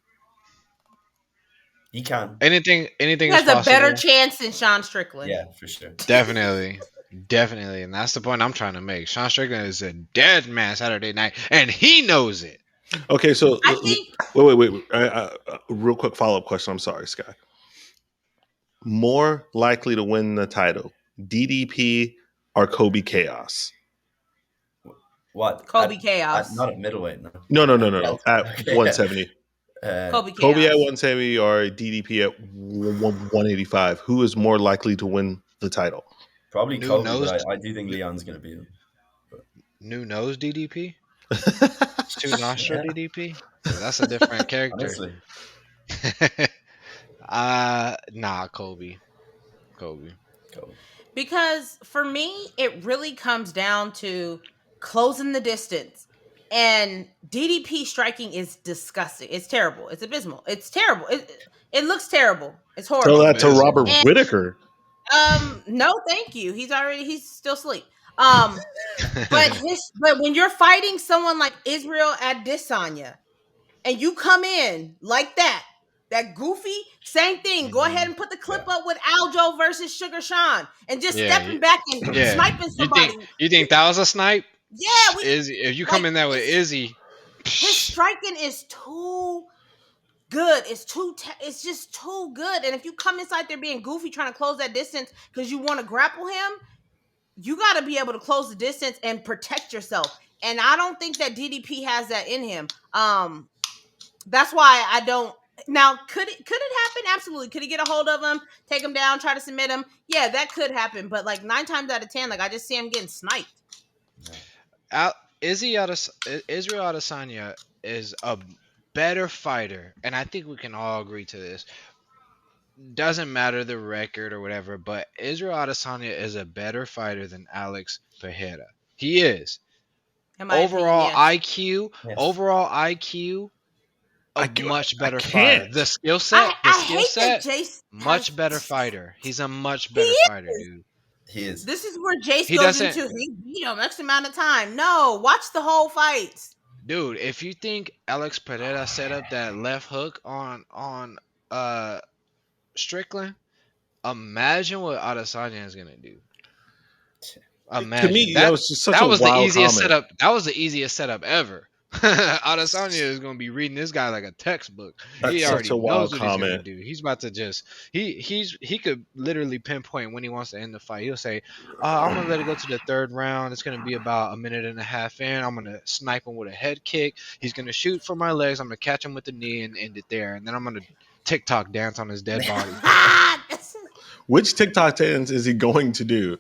He can. Anything he has a better chance than Sean Strickland. Yeah, for sure. Definitely. And that's the point I'm trying to make. Sean Strickland is a dead man Saturday night, and he knows it. Okay, so I think. Wait. Real quick follow-up question. I'm sorry, Sky. More likely to win the title, DDP or Kobe Chaos? What? Kobe Chaos. Not at middleweight, no. No. At 170. Kobe at 170 or DDP at 185. Who is more likely to win the title? Probably Kobe, but I do think Leon's going to beat him. New nose DDP? Two nostril DDP? That's a different character. Honestly. Kobe. Because for me, it really comes down to closing the distance. And DDP striking is disgusting. It's terrible. It's abysmal. It's terrible. It looks terrible. It's horrible. Tell that to Robert Whitaker. No, thank you. He's still asleep. But when you're fighting someone like Israel Adesanya and you come in like that goofy, same thing. Go ahead and put the clip up with Aljo versus Sugar Sean and just stepping back and sniping somebody. You think that was a snipe? Yeah, If you come in there with Izzy, his striking is too good. It's just too good. And if you come inside there being goofy, trying to close that distance because you want to grapple him, you got to be able to close the distance and protect yourself. And I don't think that DDP has that in him. That's why I don't. Now, could it happen? Absolutely. Could he get a hold of him, take him down, try to submit him? Yeah, that could happen. But like 9 times out of 10, like I just see him getting sniped. Israel Adesanya is a better fighter, and I think we can all agree to this. Doesn't matter the record or whatever, but Israel Adesanya is a better fighter than Alex Pereira. He is. Overall IQ, a much better fighter. The skill set, much better fighter. He's a much better fighter, dude. He is. This is where Jace goes into he beat him X amount of time. No, watch the whole fights. Dude, if you think Alex Pereira set up that left hook on Strickland, imagine what Adesanya is gonna do. Imagine. To me, that was just such a wild the easiest comment. setup. That was the easiest setup ever. Adesanya is going to be reading this guy like a textbook. That's he already such a wild knows what comment. he's going to do. He's about to just he could literally pinpoint when he wants to end the fight. He'll say, "I'm going to let it go to the third round. It's going to be about a minute and a half in. I'm going to snipe him with a head kick. He's going to shoot for my legs. I'm going to catch him with the knee and end it there. And then I'm going to TikTok dance on his dead body." Which TikTok dance is he going to do?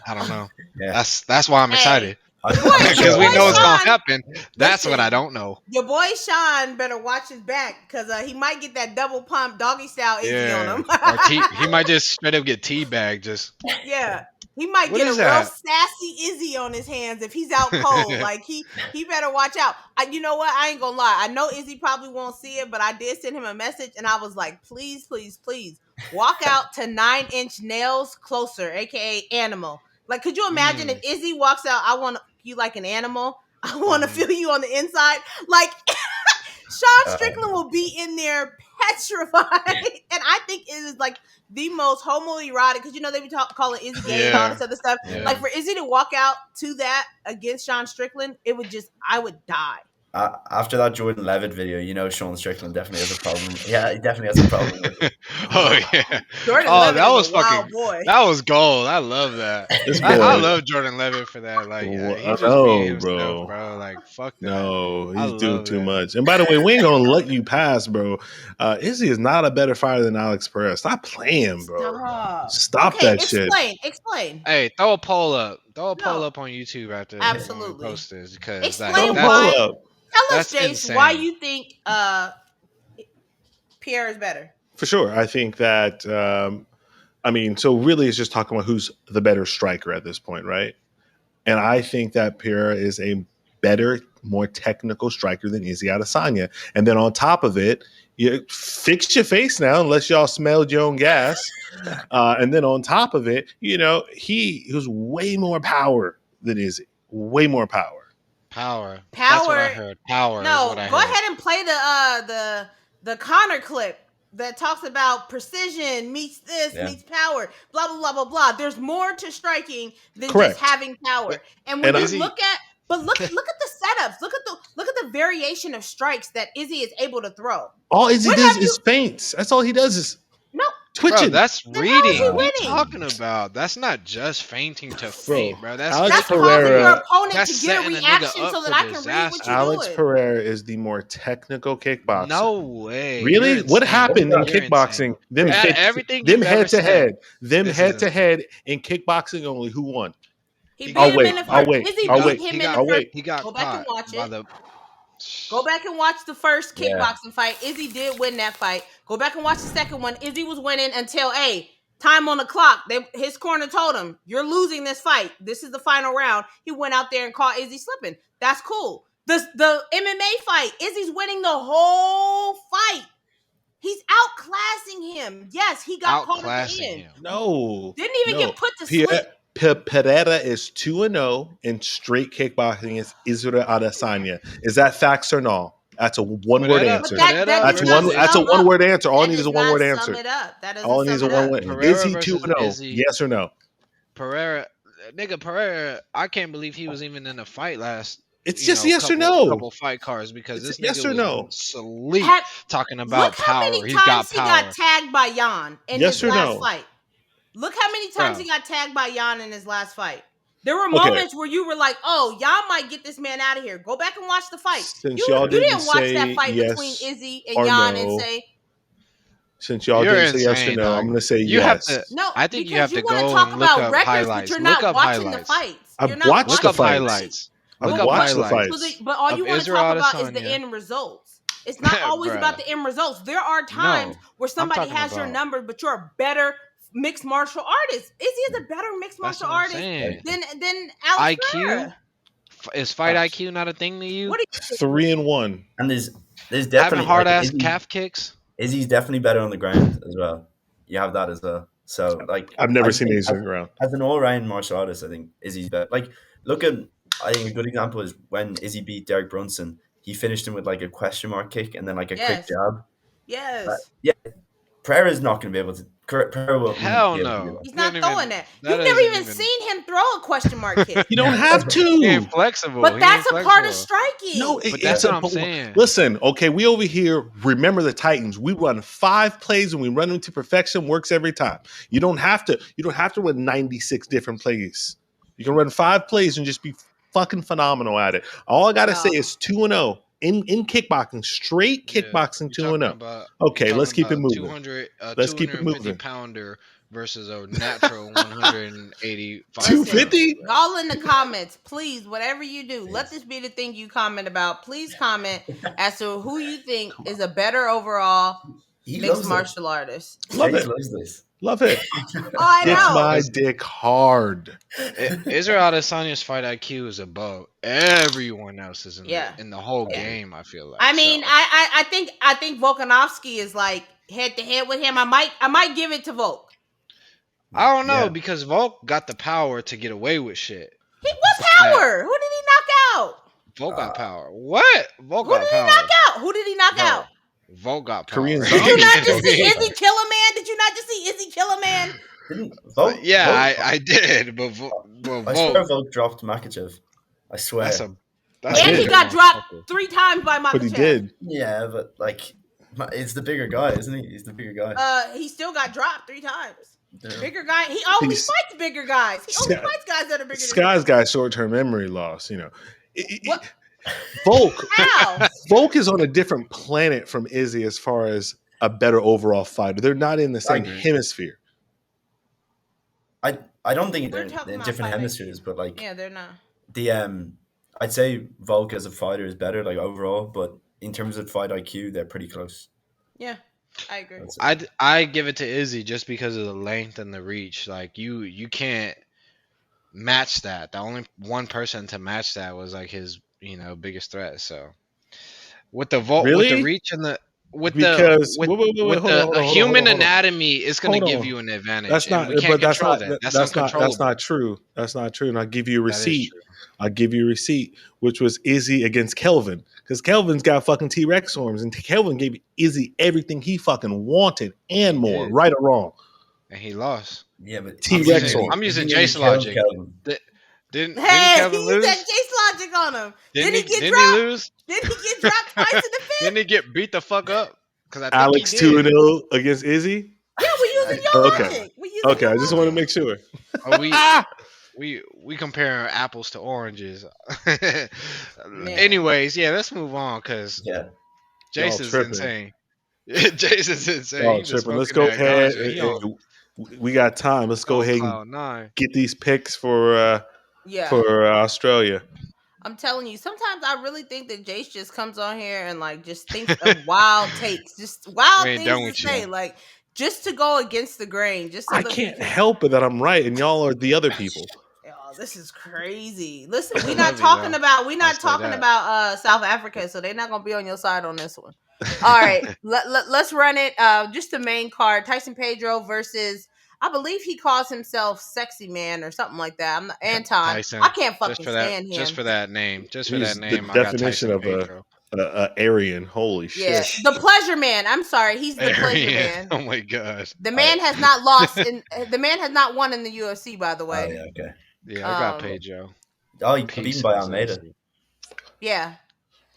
I don't know. Yeah. That's why I'm excited. Because we know what's going to happen. That's what I don't know. Your boy Sean better watch his back because he might get that double pump doggy style Izzy on him. Or he might just straight up get teabagged. Yeah. He might get a real sassy Izzy on his hands if he's out cold. Like he better watch out. You know what? I ain't gonna lie. I know Izzy probably won't see it, but I did send him a message and I was like, please, please, please walk out to 9-inch nails closer, aka animal. Like, could you imagine if Izzy walks out, I want you like an animal. I want to feel you on the inside. Like, Sean Strickland will be in there petrified. And I think it is like the most homoerotic, because you know they be calling Izzy gay and all this other stuff. Yeah. Like, for Izzy to walk out to that against Sean Strickland, I would die. After that Jordan Levitt video, you know Sean Strickland definitely has a problem. Yeah, he definitely has a problem with it. Oh yeah, Jordan Levitt that was fucking boy. That was gold. I love that. I love Jordan Levitt for that. Like, he just being himself, bro. Like, fuck that. No, he's doing too much. And by the way, we ain't gonna let you pass, bro. Izzy is not a better fighter than Alex Pereira. Stop playing, bro. Stop that shit. Explain. Hey, throw a poll up. Throw a poll up on YouTube after we post this, because explain why. Tell us, Jace, why you think Pierre is better. For sure. I think that, so really it's just talking about who's the better striker at this point, right? And I think that Pierre is a better, more technical striker than Izzy Adesanya. And then on top of it, you fix your face now, unless y'all smelled your own gas. And then on top of it, he was way more power than Izzy. Way more power. Power. That's what I heard. Power. No, is what I go heard. ahead and play the Connor clip that talks about precision meets this meets power. Blah blah blah blah blah. There's more to striking than just having power. And when you look at the setups, look at the variation of strikes that Izzy is able to throw. All Izzy does is feints. That's all he does is twitching. Bro, that's reading. What are you talking about? That's not just fainting to feint, bro. That's causing your opponent to get a reaction so that I can read what you're Alex doing. Pereira is the more technical kickboxer. No way. Really? What happened in kickboxing? Them head to head. Them head to head in kickboxing only. Who won? I'll wait. He got Go back and watch it. Go back and watch the first kickboxing fight. Izzy did win that fight. Go back and watch the second one. Izzy was winning until, time on the clock. His corner told him, you're losing this fight. This is the final round. He went out there and caught Izzy slipping. That's cool. The MMA fight, Izzy's winning the whole fight. He's outclassing him. Yes, he got caught at the end. No. Didn't even get put to sleep. Pereira is 2-0 in straight kickboxing against Israel Adesanya. Is that facts or no? That's a one-word answer. That's a one-word answer. All I need is a one-word answer. Sum it up. That all I need is a one-word. Is he 2-0? Yes or no? Pereira, I can't believe he was even in a fight last. It's just yes or no. Couple fight cards because this yes nigga or no. was sleep talking about power. Look how many times he got tagged by Jan in his last fight. Look how many times he got tagged by Jan in his last fight. There were moments where you were like, "Oh, Jan might get this man out of here." Go back and watch the fight. Since you didn't watch that fight between Izzy and Jan and say. Since y'all didn't say yes or no, I'm going to say yes. I think you have to go and look up highlights. But you're not watching the fights. I've watched the fights. Look up highlights. But all you want to talk about is the end results. It's not always about the end results. There are times where somebody has your number, but you're a better mixed martial artist. Izzy is a better mixed martial artist than Alex IQ? Is fight IQ not a thing to you? 3-1. And there's definitely having hard ass calf kicks. Izzy's definitely better on the ground as well. You have that as well. So I've never seen Izzy on the ground. As an all-round martial artist, I think Izzy's better. Look at, I think a good example is when Izzy beat Derek Brunson. He finished him with a question mark kick and then a quick jab. Yes. Pereira's not going to be able to. Pereira will. Hell no. He's not throwing that. You've never even seen him throw a question mark kick. You don't have to. He ain't flexible. But that's a part of striking. No, but that's what I'm saying. Listen, okay, we over here remember the Titans. We run 5 plays and we run them to perfection. Works every time. You don't have to. You don't have to run 96 different plays. You can run 5 plays and just be fucking phenomenal at it. All I gotta say is 2-0. In kickboxing, straight kickboxing, 2-0. Okay, let's keep it moving. Let's keep it moving. Pounder versus a natural 185. 250. All in the comments, please. Whatever you do, let this be the thing you comment about. Please comment as to who you think is a better overall mixed martial artist. Love it. Love it. I know. It's my dick hard. Israel Adesanya's fight IQ is above everyone else's in the whole game. I feel like. I mean, I think Volkanovski is head to head with him. I might give it to Volk. I don't know because Volk got the power to get away with shit. What power? Who did he knock out? Volk got power. What? Volk got power. Who did he knock out? Who did he knock out? Volk got power. Koreans. Did you not just see Izzy kill a man? Did you not just see Izzy kill a man? I did, but I swear Volk dropped Makdessi. I swear. And he got dropped 3 times by Makdessi. But he did. Yeah, but it's the bigger guy, isn't he? He's the bigger guy. He still got dropped 3 times. Yeah. Bigger guy. He only fights bigger guys. He only fights guys that are bigger. Sky's got short-term memory loss. Volk is on a different planet from Izzy as far as a better overall fighter. They're not in the same hemisphere. I don't think they're in different hemispheres, but they're not. I'd say Volk as a fighter is better overall, but in terms of fight IQ, they're pretty close. Yeah, I agree. I give it to Izzy just because of the length and the reach. You can't match that. The only one person to match that was his biggest threat. So with the with the reach and the human anatomy is going to give you an advantage. That's not. But that's not true. That's not true. And I'll give you a receipt. Which was Izzy against Kelvin, because Kelvin's got fucking T-Rex arms, and Kelvin gave Izzy everything he fucking wanted and more, right or wrong. And he lost. Yeah, but T-Rex arms. I'm using Jace logic. Didn't Kelvin lose? He said Jace logic on him. Didn't he get lose? Didn't he get dropped twice in the fifth? Didn't he get beat the fuck up? Alex 2-0 against Izzy. Yeah, we're using your logic. Okay, I just want to make sure. We compare apples to oranges. Anyways, let's move on because Jason's insane. Jason's insane. Let's go ahead. We got time. Let's go ahead and get these picks for Australia. I'm telling you, sometimes I really think that Jace just comes on here and just thinks of wild takes, just wild things to say, just to go against the grain. Just so I can't help it that I'm right and y'all are the other people. Oh, this is crazy. Listen, we're not talking about South Africa, so they're not gonna be on your side on this one. All right, let's run it. Just the main card: Tyson Pedro versus, I believe he calls himself Sexy Man or something like that. I'm not, Anton. Tyson. I can't Just fucking for that. stand him. Just for that name. Just for that He's the name. I got definition Tyson of Pedro. a Aryan. Holy Yeah. shit! The Pleasure Man. I'm sorry, he's the Pleasure Aryan. Man. Oh my god. The man has not lost in. The man has not won in the UFC, by the Oh way. yeah, okay. Yeah, I got Pedro. Oh, he beaten by Almeida. Yeah,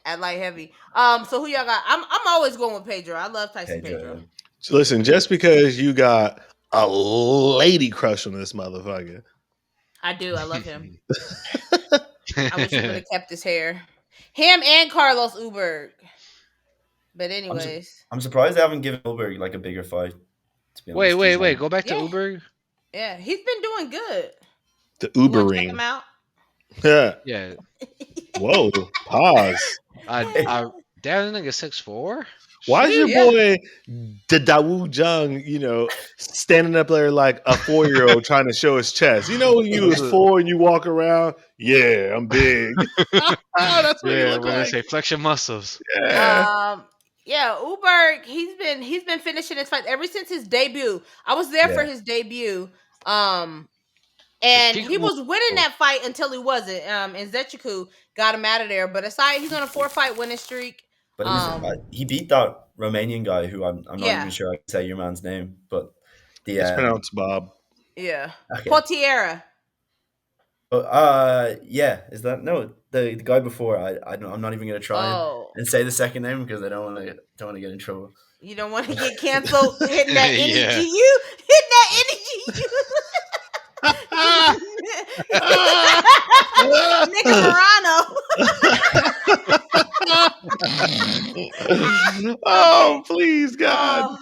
at light heavy. So who y'all got? I'm always going with Pedro. I love Tyson Pedro. Yeah. Listen, just because you got a lady crush on this motherfucker, I do. I love him. I wish he would have kept his hair. Him and Carlos Ulberg. But anyways, I'm surprised they haven't given Ulberg like a bigger fight. To be wait. honest. Go back to Ulberg. Yeah, he's been doing good. the You wanna check Ubering. him out. Yeah. Whoa. Pause. I damn, nigga 6'4". Why is your boy the Dawu Jung, standing up there like a 4-year-old trying to show his chest? You know when you was 4 and you walk around, yeah, I'm big. That's what you look when like. they say flex your muscles. Yeah. Ulberg, he's been finishing his fight ever since his debut. I was there for his debut. And he was winning that fight until he wasn't. And Zechiku got him out of there. But aside, he's on a 4-fight winning streak. But he beat that Romanian guy who I'm not even sure I can say your man's name, but it's pronounced Bob. Yeah. Okay. Portiera. Yeah, is that the guy before? I'm not even gonna try and say the second name because I don't want to get in trouble. You don't want to get canceled hitting that NEGU? Hitting that NEGU. Nick Morano. Oh, please, God.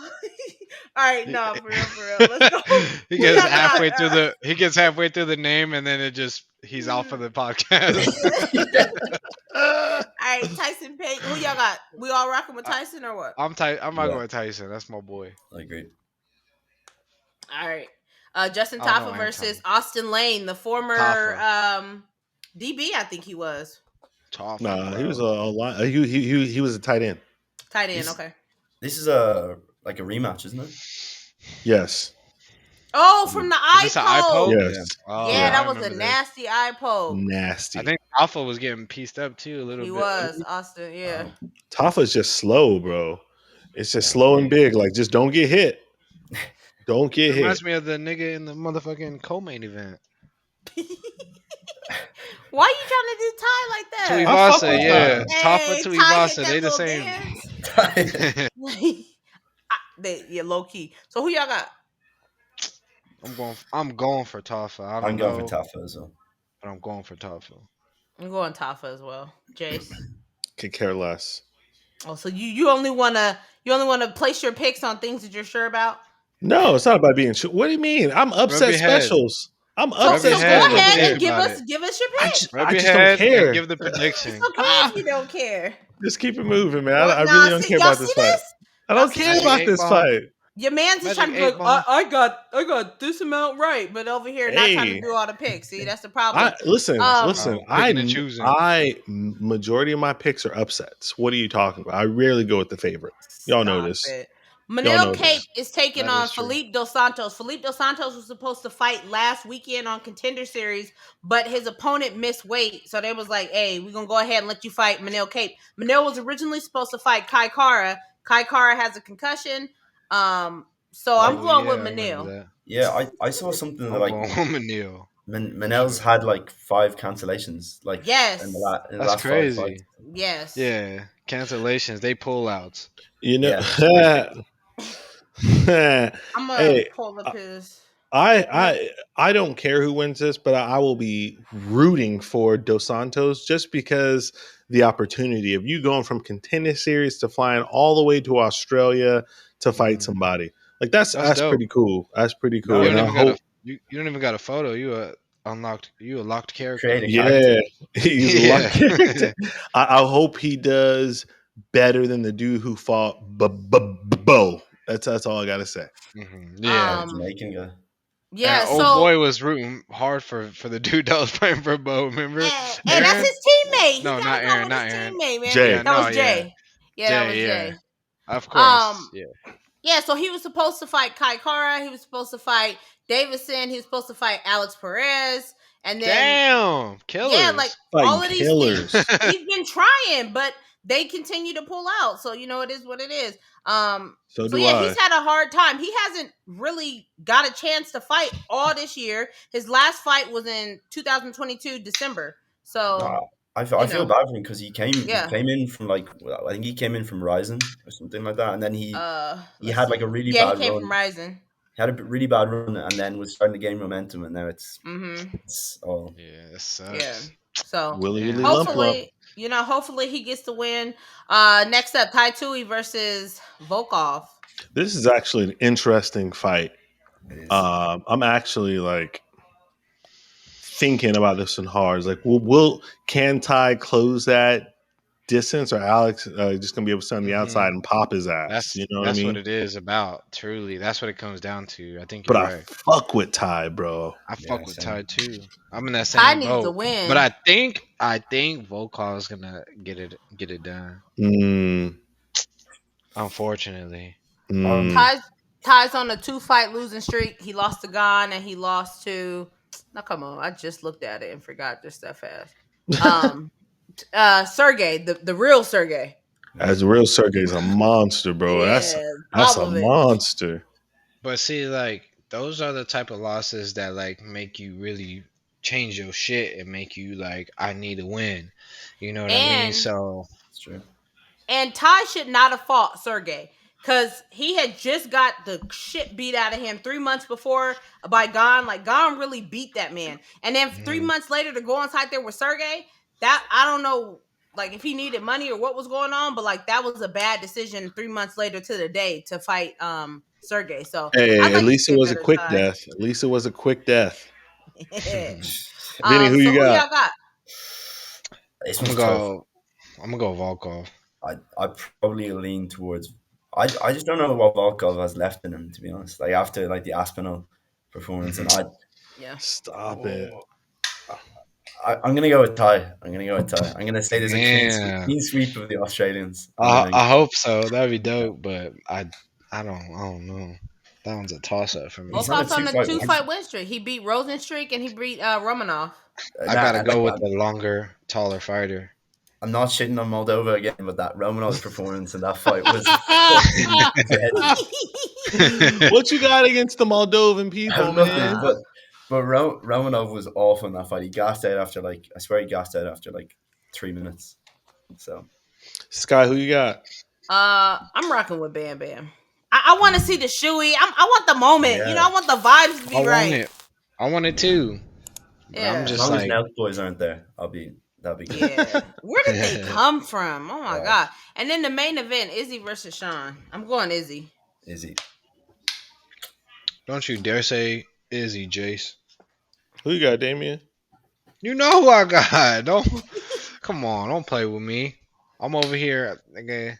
All right, no, for real. Let's go. He gets halfway through the name, and then he's off of the podcast. All right, Tyson Payne. Who y'all got? We all rocking with Tyson or what? I'm not going with Tyson. That's my boy. I agree. All right. Justin Tafa versus Austen Lane, the former DB, I think he was. Tafa, nah, he was a lot. He was a tight end. Tight end, okay. This is a rematch, isn't it? Yes. Oh, from the eye poke. Yes. Yeah, that was a nasty eye poke. Nasty. I think Tafa was getting pieced up too a little bit. He was, Austen, yeah. Tafa's just slow, bro. It's just slow and big. Like, just don't get hit. Don't get hit. Reminds me of the nigga in the motherfucking co-main event. Why are you trying to do Ty like that? Tuivasa, yeah. Tafa, Tuivasa, they the same. Low key. So who y'all got? I'm going for Tafa. I'm going for Tafa as well. But I'm going for Tafa. I'm going Tafa as well. Jace. Could care less. Oh, so you only wanna place your picks on things that you're sure about? No, it's not about being sure. What do you mean? I'm upset specials. I'm upset. So go ahead and give us your picks. I just don't care. Give the prediction. It's okay if you don't care. Just keep it moving, man. I really don't care about this fight. I don't care about this fight. Your man's just trying to be like, I got this amount right, but over here not trying to do all the picks. See, that's the problem. Listen. Majority of my picks are upsets. What are you talking about? I rarely go with the favorite. Y'all know this. Manel Kape is taking on Felipe Dos Santos. Felipe Dos Santos was supposed to fight last weekend on Contender Series, but his opponent missed weight. So they was like, hey, we're going to go ahead and let you fight Manel Kape. Manel was originally supposed to fight Kai Kara. Kai Kara has a concussion. So I'm going with Manel. Yeah, I saw something that Manel's had like 5 cancellations. Like in the last crazy. 5 fights. Yes. Yeah, cancellations. They pull outs. You know. I'm gonna pull up his. I don't care who wins this, but I will be rooting for Dos Santos just because the opportunity of you going from Contender Series to flying all the way to Australia to fight somebody. Like that's pretty cool. That's pretty cool. You don't even got a photo. You a locked character. Yeah, he's a locked character. I hope he does better than the dude who fought Bo. That's all I gotta say. Mm-hmm. Yeah, Jamaican guy. Yeah, old boy was rooting hard for the dude that was playing for Bo. Remember? And that's his teammate. No, not Aaron. Teammate, man. Jay. That was Jay. Yeah, that was Jay. Of course, yeah. Yeah, so he was supposed to fight Kai Kara. He was supposed to fight Davison. He was supposed to fight Alex Perez. And then, Damn, killers. yeah, like Fighting all of these killers. things, he's been trying, but they continue to pull out. So, it is what it is. So he's had a hard time. He hasn't really got a chance to fight all this year. His last fight was in 2022 December. So I feel bad for him because he came in from I think he came in from Ryzen or something like that, and then he had like a really bad run. He came from Ryzen. He had a really bad run and then was starting to gain momentum, and now it's all it sucks. Yeah. So hopefully, hopefully he gets the win. Next up, Tai Tui versus Volkov. This is actually an interesting fight. I'm actually like thinking about this one hard. It's like, can Ty close that distance, or Alex just gonna be able to stand on the outside and pop his ass? That's what I mean? What it is about. Truly, that's what it comes down to. I think. But I fuck with Ty, bro. I fuck with Ty too. I'm in that Ty same boat. needs to win. But I think Volkov is gonna get it done. Unfortunately, Ty's on a 2-fight losing streak. He lost to Gon and he lost to. Now come on, I just looked at it and forgot just that fast. Sergey, the real Sergey. As the real Sergey's a monster, bro. Yeah, that's a monster. But see, like, those are the type of losses that like make you really change your shit and make you like, I need to win. You know what I mean? So it's true. And Ty should not have fought Sergey because he had just got the shit beat out of him 3 months before by Gon. Like, Gon really beat that man. And then 3 months later to go on site there with Sergey, that, I don't know, like, if he needed money or what was going on, but, like, that was a bad decision 3 months later to the day to fight Sergey. So, hey, at least it was a quick death. At least it was a quick death. Vinny, who you got? Who y'all got? I'm gonna go Volkov. I probably lean towards. I just don't know what Volkov has left in him, to be honest. Like, after like the Aspinall performance, and stop it. I'm gonna go with Ty. I'm gonna say there's a clean sweep of the Australians. I hope so. That'd be dope. But I don't know. That one's a toss up for me. Volkov's on the 2-fight win streak. He beat Rosenstreich and he beat Romanov. I gotta go with the longer, taller fighter. I'm not shitting on Moldova again, but that Romanov's performance in that fight was. What you got against the Moldovan people, man? But Romanov was awful in that fight. He gassed out after 3 minutes. So, Sky, who you got? I'm rocking with Bam Bam. I want to see the shoey. I want the moment. Yeah. I want the vibes to be right. I want it too. Yeah. I'm just as long like, as Nelk boys aren't there, that'll be good. Yeah. Where did they come from? Oh my god! And then the main event, Izzy versus Sean. I'm going Izzy. Izzy. Don't you dare say Izzy, Jace. Who you got, Damien? You know who I got. Don't come on. Don't play with me. I'm over here again.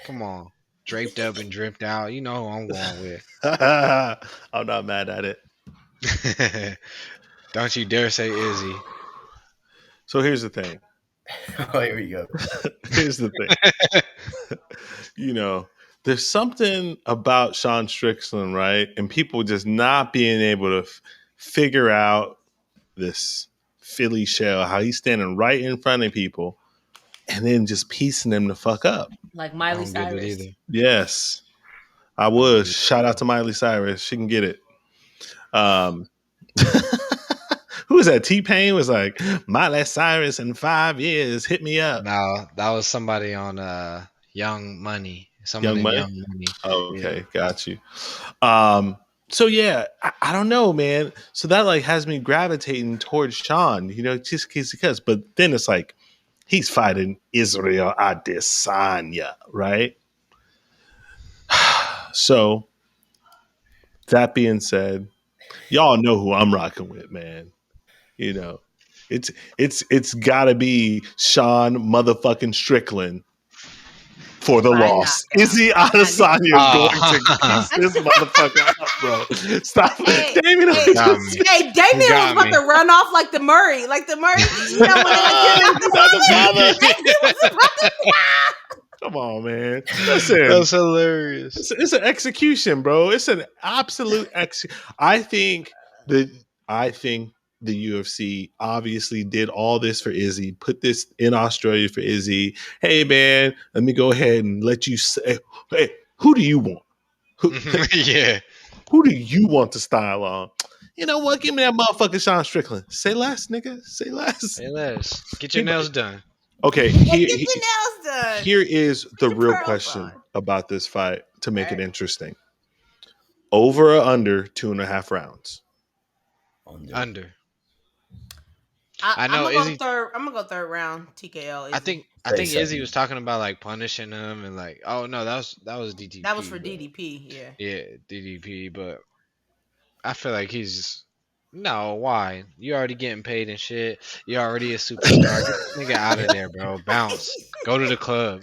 Come on. Draped up and dripped out. You know who I'm going with. I'm not mad at it. Don't you dare say Izzy. So here's the thing. Oh, here we go. Here's the thing. There's something about Sean Strickland, right? And people just not being able to figure out this Philly shell, how he's standing right in front of people and then just piecing them the fuck up. Like Miley Cyrus. Yes, I would. Shout out to Miley Cyrus. She can get it. Who was that? T-Pain was like, Miley Cyrus in 5 years, hit me up. No, that was somebody on Young Money. Young Money? Oh, okay, got you. So yeah, I don't know, man. So that like has me gravitating towards Sean, just because. But then it's like he's fighting Israel Adesanya, right? So that being said, y'all know who I'm rocking with, man. It's gotta be Sean motherfucking Strickland for the loss. Izzy Adesanya is going to piece this motherfucker up, bro. Stop. Damien was about to run off like the Murray. Like the Murray. Come on, man. Listen, That's hilarious. it's an execution, bro. It's an absolute I think the UFC obviously did all this for Izzy, put this in Australia for Izzy. Hey, man, let me go ahead and let you say, hey, who do you want? Yeah. Who do you want to style on? You know what? Give me that motherfucking Sean Strickland. Say less, nigga. Say less. Say less. Get your nails done. Okay, Get your nails done. here is the your real pearls question on. about this fight to make it Alright. interesting. Over or under 2.5 rounds? Under. I'm know gonna Izzy. go third. I'm gonna go third round. TKO. Izzy. I think Izzy was talking about like punishing him and like, oh no, that was DDP. That was for DDP. Yeah. Yeah, DDP. But I feel like he's no. Why? You already getting paid and shit. You're already a superstar. Get this nigga out of there, bro. Bounce. Go to the club.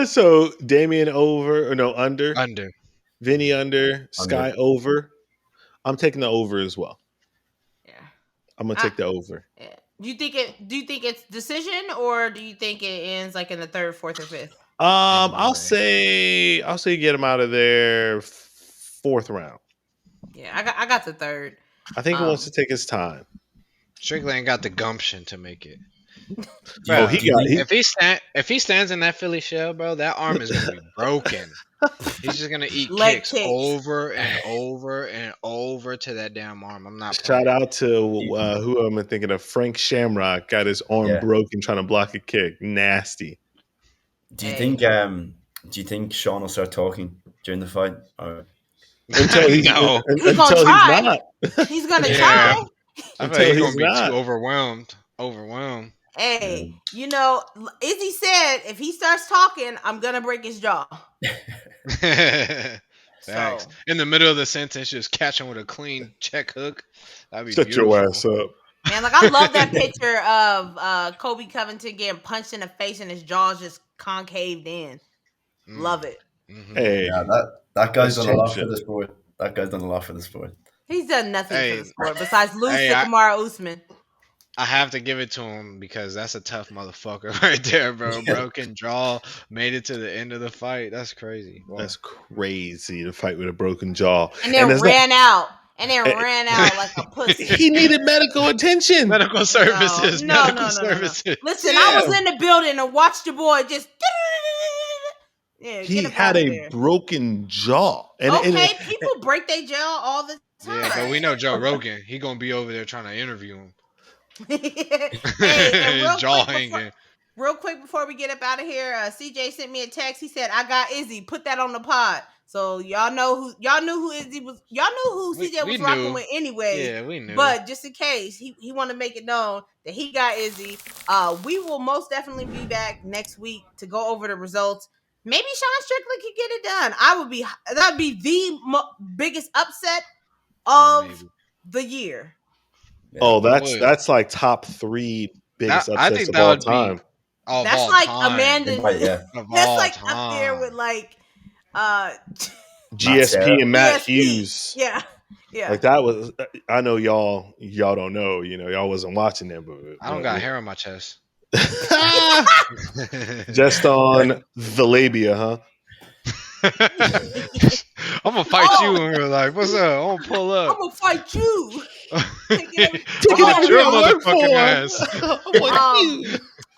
So Damien over or no under? Under. Vinny under. Sky over. I'm taking the over as well. Yeah. I'm gonna take the over. Yeah. Do you think it's decision, or do you think it ends like in the third, fourth, or fifth? I'll say get him out of there 4th round. Yeah, I got the third. I think he wants to take his time. Strickland ain't got the gumption to make it. Bro, if he stands in that Philly shell, bro, that arm is gonna be broken. He's just gonna eat kicks over and over and over to that damn arm. I'm not. Shout out to who am I thinking of? Frank Shamrock got his arm broken trying to block a kick. Nasty. Do you think Sean will start talking during the fight? Or? Until he's not. He's gonna try. I feel like he's gonna be too overwhelmed. Hey, you know, Izzy said if he starts talking, I'm gonna break his jaw. Thanks. In the middle of the sentence, just catch him with a clean check hook. That'd be Shut beautiful. your ass up. Man, like I love that picture of Kobe Covington getting punched in the face and his jaw's just concaved in. Love it. Mm-hmm. Hey, that guy's done a lot for the sport. That guy's done a lot for the sport. He's done nothing for the sport besides lose to Kamaru Usman. I have to give it to him because that's a tough motherfucker right there, bro. Broken jaw, made it to the end of the fight. That's crazy. Wow. That's crazy to fight with a broken jaw. And then ran out like a pussy. He needed medical attention. Medical services. No. Services. Listen, I was in the building and watched your boy just... he had a broken jaw. People break their jaw all the time. Yeah, but we know Joe Rogan. He going to be over there trying to interview him. Jaw hanging. Real quick before we get up out of here, CJ sent me a text. He said, "I got Izzy. Put that on the pod." So y'all knew who Izzy was. Y'all knew who CJ was rocking with anyway. Yeah, we knew. But just in case, he want to make it known that he got Izzy. We will most definitely be back next week to go over the results. Maybe Sean Strickland could get it done. That'd be the biggest upset of the year. Oh, that's like top 3 biggest upsets of all time. That's like Amanda. That's like up there with like GSP and Matt Hughes. Yeah. Like that was. I know y'all don't know. You know, y'all wasn't watching them, but I don't got hair on my chest. Just on the labia, huh? I'm gonna fight you in real life. What's up? I'm gonna pull up. I'm gonna fight you. Take your motherfucking ass.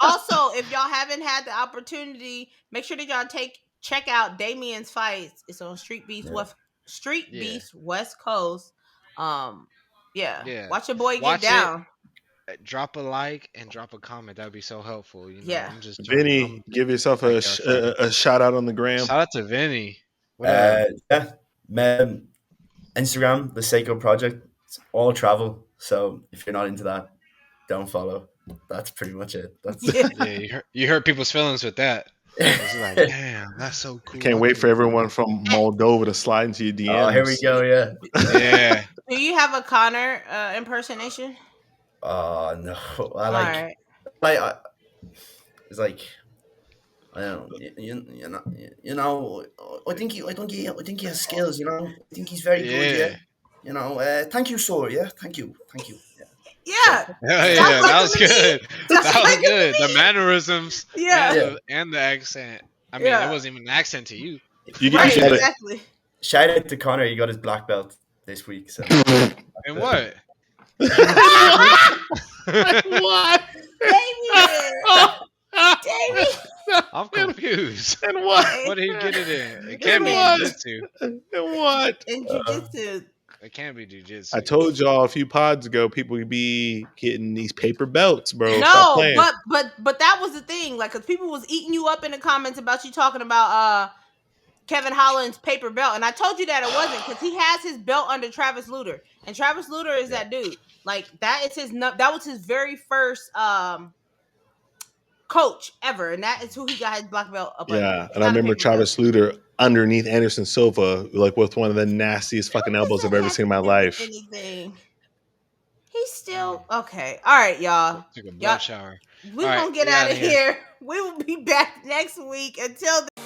Also, if y'all haven't had the opportunity, make sure that y'all check out Damien's fights. It's on Street Beefs West Coast. Watch your boy get down. Drop a like and drop a comment. That'd be so helpful. You know? Yeah. Vinny, give yourself a shout out on the gram. Shout out to Vinny. Instagram, the Seiko Project. It's all travel. So if you're not into that, don't follow. That's pretty much it. You hurt people's feelings with that. It's like, damn, that's so cool. Can't wait for everyone from Moldova to slide into your DMs. Oh, here we go. Yeah. Do you have a Connor impersonation? No. I it's like I don't know. I think he has skills. You know, I think he's very good. Yeah. You know, thank you, sir. Yeah, thank you. Yeah. Yeah. Yeah, that was good. That was good. The Me. mannerisms Yeah. and the accent. I mean, it wasn't even an accent to you. Right, exactly. Shout out to Connor. He got his black belt this week. So. And what? What? Damien. I'm confused. And what? What did he get it in? It can't be jiu-jitsu. And what? In jiu-jitsu. It can't be jiu-jitsu. I told y'all a few pods ago, people would be getting these paper belts, bro. No, but that was the thing. Like, because people was eating you up in the comments about you talking about Kevin Holland's paper belt, and I told you that it wasn't, because he has his belt under Travis Lutter, and Travis Lutter is that dude. Like, that was his very first coach ever, and that is who he got his black belt up under. Yeah, and I remember Travis Lutter underneath Anderson Silva, like with one of the nastiest fucking elbows I've ever seen in my life. Anything. He's still okay. All right, y'all. Took a blood shower. We're gonna get out of here. We will be back next week. Until then.